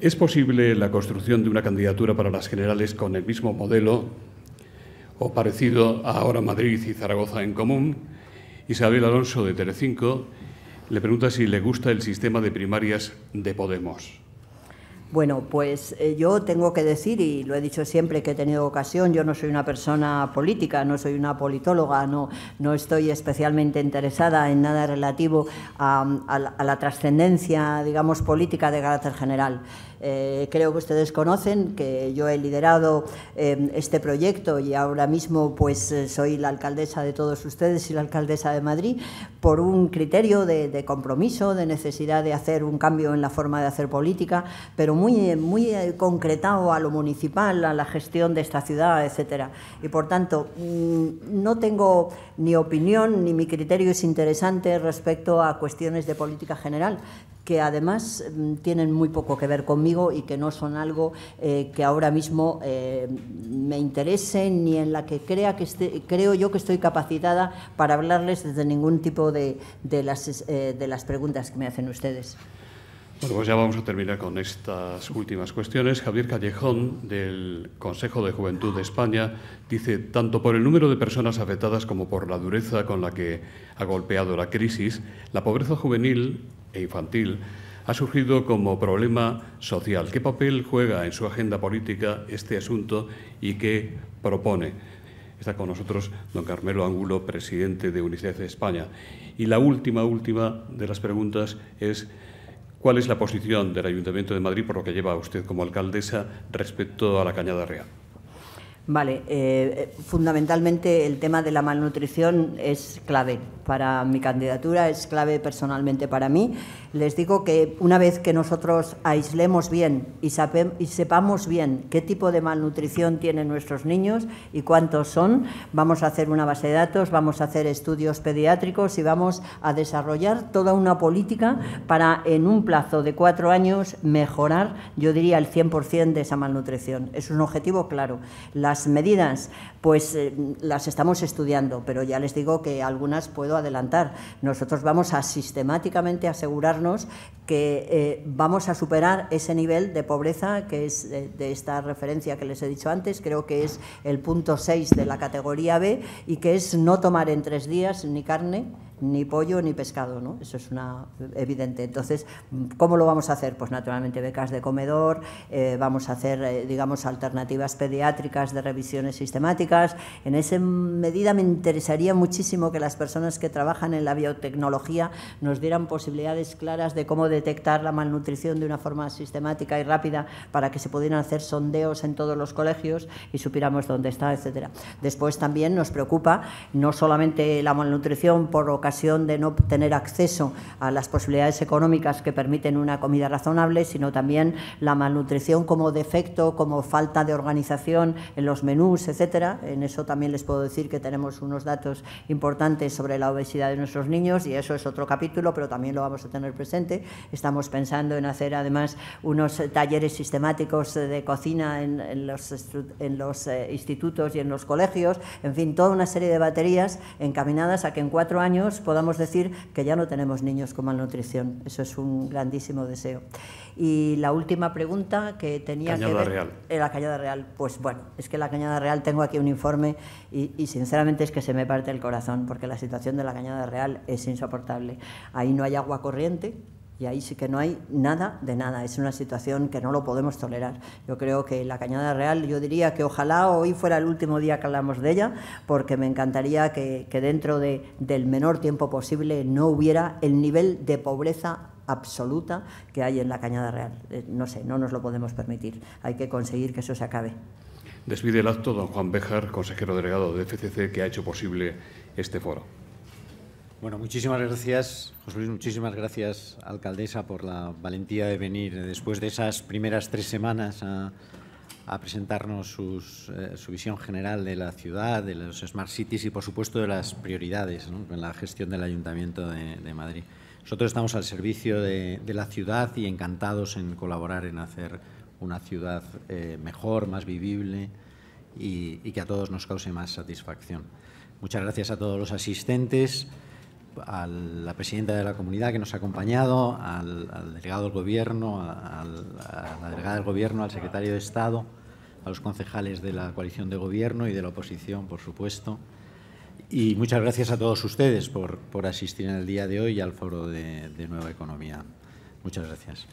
¿es posible la construcción de una candidatura para las generales con el mismo modelo o parecido a ahora Madrid y Zaragoza en común? Isabel Alonso, de Telecinco, le pregunta si le gusta el sistema de primarias de Podemos. Bueno, pues yo tengo que decir, y lo he dicho siempre que he tenido ocasión, yo no soy una persona política, no soy una politóloga, no estoy especialmente interesada en nada relativo a la trascendencia, digamos, política de carácter general. Creo que ustedes conocen que yo he liderado este proyecto y ahora mismo pues soy la alcaldesa de todos ustedes y la alcaldesa de Madrid por un criterio de compromiso, de necesidad de hacer un cambio en la forma de hacer política, pero muy concretado a lo municipal, a la gestión de esta ciudad, etcétera. Y por tanto, no tengo ni opinión ni mi criterio es interesante respecto a cuestiones de política general, que además tienen muy poco que ver conmigo y que no son algo que ahora mismo me interese ni en la que creo yo que estoy capacitada para hablarles desde ningún tipo de las preguntas que me hacen ustedes. Bueno, pues ya vamos a terminar con estas últimas cuestiones. Javier Callejón, del Consejo de Juventud de España, dice: tanto por el número de personas afectadas como por la dureza con la que ha golpeado la crisis, la pobreza juvenil e infantil ha surgido como problema social. ¿Qué papel juega en su agenda política este asunto y qué propone? Está con nosotros don Carmelo Angulo, presidente de UNICEF España. Y la última de las preguntas es: ¿cuál es la posición del Ayuntamiento de Madrid, por lo que lleva usted como alcaldesa, respecto a la Cañada Real? Vale, fundamentalmente el tema de la malnutrición es clave para mi candidatura, es clave personalmente para mí. Les digo que una vez que nosotros aislemos bien y sepamos bien qué tipo de malnutrición tienen nuestros niños y cuántos son, vamos a hacer una base de datos, vamos a hacer estudios pediátricos y vamos a desarrollar toda una política para en un plazo de 4 años mejorar, yo diría, el 100% de esa malnutrición. Es un objetivo claro. Las medidas, pues las estamos estudiando, pero ya les digo que algunas puedo adelantar. Nosotros vamos a sistemáticamente asegurarnos que vamos a superar ese nivel de pobreza que es de esta referencia que les he dicho antes, creo que es el punto 6 de la categoría B y que es no tomar en 3 días ni carne, ni pollo ni pescado, ¿no? Eso es evidente. Entonces, ¿cómo lo vamos a hacer? Pues naturalmente becas de comedor, vamos a hacer, digamos, alternativas pediátricas de revisiones sistemáticas. En esa medida me interesaría muchísimo que las personas que trabajan en la biotecnología nos dieran posibilidades claras de cómo detectar la malnutrición de una forma sistemática y rápida para que se pudieran hacer sondeos en todos los colegios y supiéramos dónde está, etcétera. Después también nos preocupa no solamente la malnutrición por ocasión de no tener acceso a las posibilidades económicas que permiten una comida razonable, sino también la malnutrición como defecto, como falta de organización en los menús, etcétera. En eso también les puedo decir que tenemos unos datos importantes sobre la obesidad de nuestros niños y eso es otro capítulo, pero también lo vamos a tener presente. Estamos pensando en hacer además unos talleres sistemáticos de cocina en los institutos y en los colegios, en fin, toda una serie de baterías encaminadas a que en 4 años podamos decir que ya no tenemos niños con malnutrición. Eso es un grandísimo deseo. Y la última pregunta que tenía que ver... Cañada Real. La Cañada Real. Pues bueno, es que la Cañada Real, tengo aquí un informe y sinceramente es que se me parte el corazón porque la situación de la Cañada Real es insoportable. Ahí no hay agua corriente. Y ahí sí que no hay nada de nada, es una situación que no lo podemos tolerar. Yo creo que la Cañada Real, yo diría que ojalá hoy fuera el último día que hablamos de ella, porque me encantaría que dentro del menor tiempo posible no hubiera el nivel de pobreza absoluta que hay en la Cañada Real. No sé, no nos lo podemos permitir, hay que conseguir que eso se acabe. Despide el acto don Juan Béjar, consejero delegado de FCC, que ha hecho posible este foro. Bueno, muchísimas gracias, José Luis, muchísimas gracias, alcaldesa, por la valentía de venir después de esas primeras 3 semanas a presentarnos su visión general de la ciudad, de los Smart Cities y, por supuesto, de las prioridades, ¿no?, en la gestión del Ayuntamiento de Madrid. Nosotros estamos al servicio de la ciudad y encantados en colaborar en hacer una ciudad mejor, más vivible y que a todos nos cause más satisfacción. Muchas gracias a todos los asistentes, a la presidenta de la comunidad que nos ha acompañado, al delegado del Gobierno, a la delegada del Gobierno, al secretario de Estado, a los concejales de la coalición de Gobierno y de la oposición, por supuesto. Y muchas gracias a todos ustedes por asistir en el día de hoy al Foro de Nueva Economía. Muchas gracias.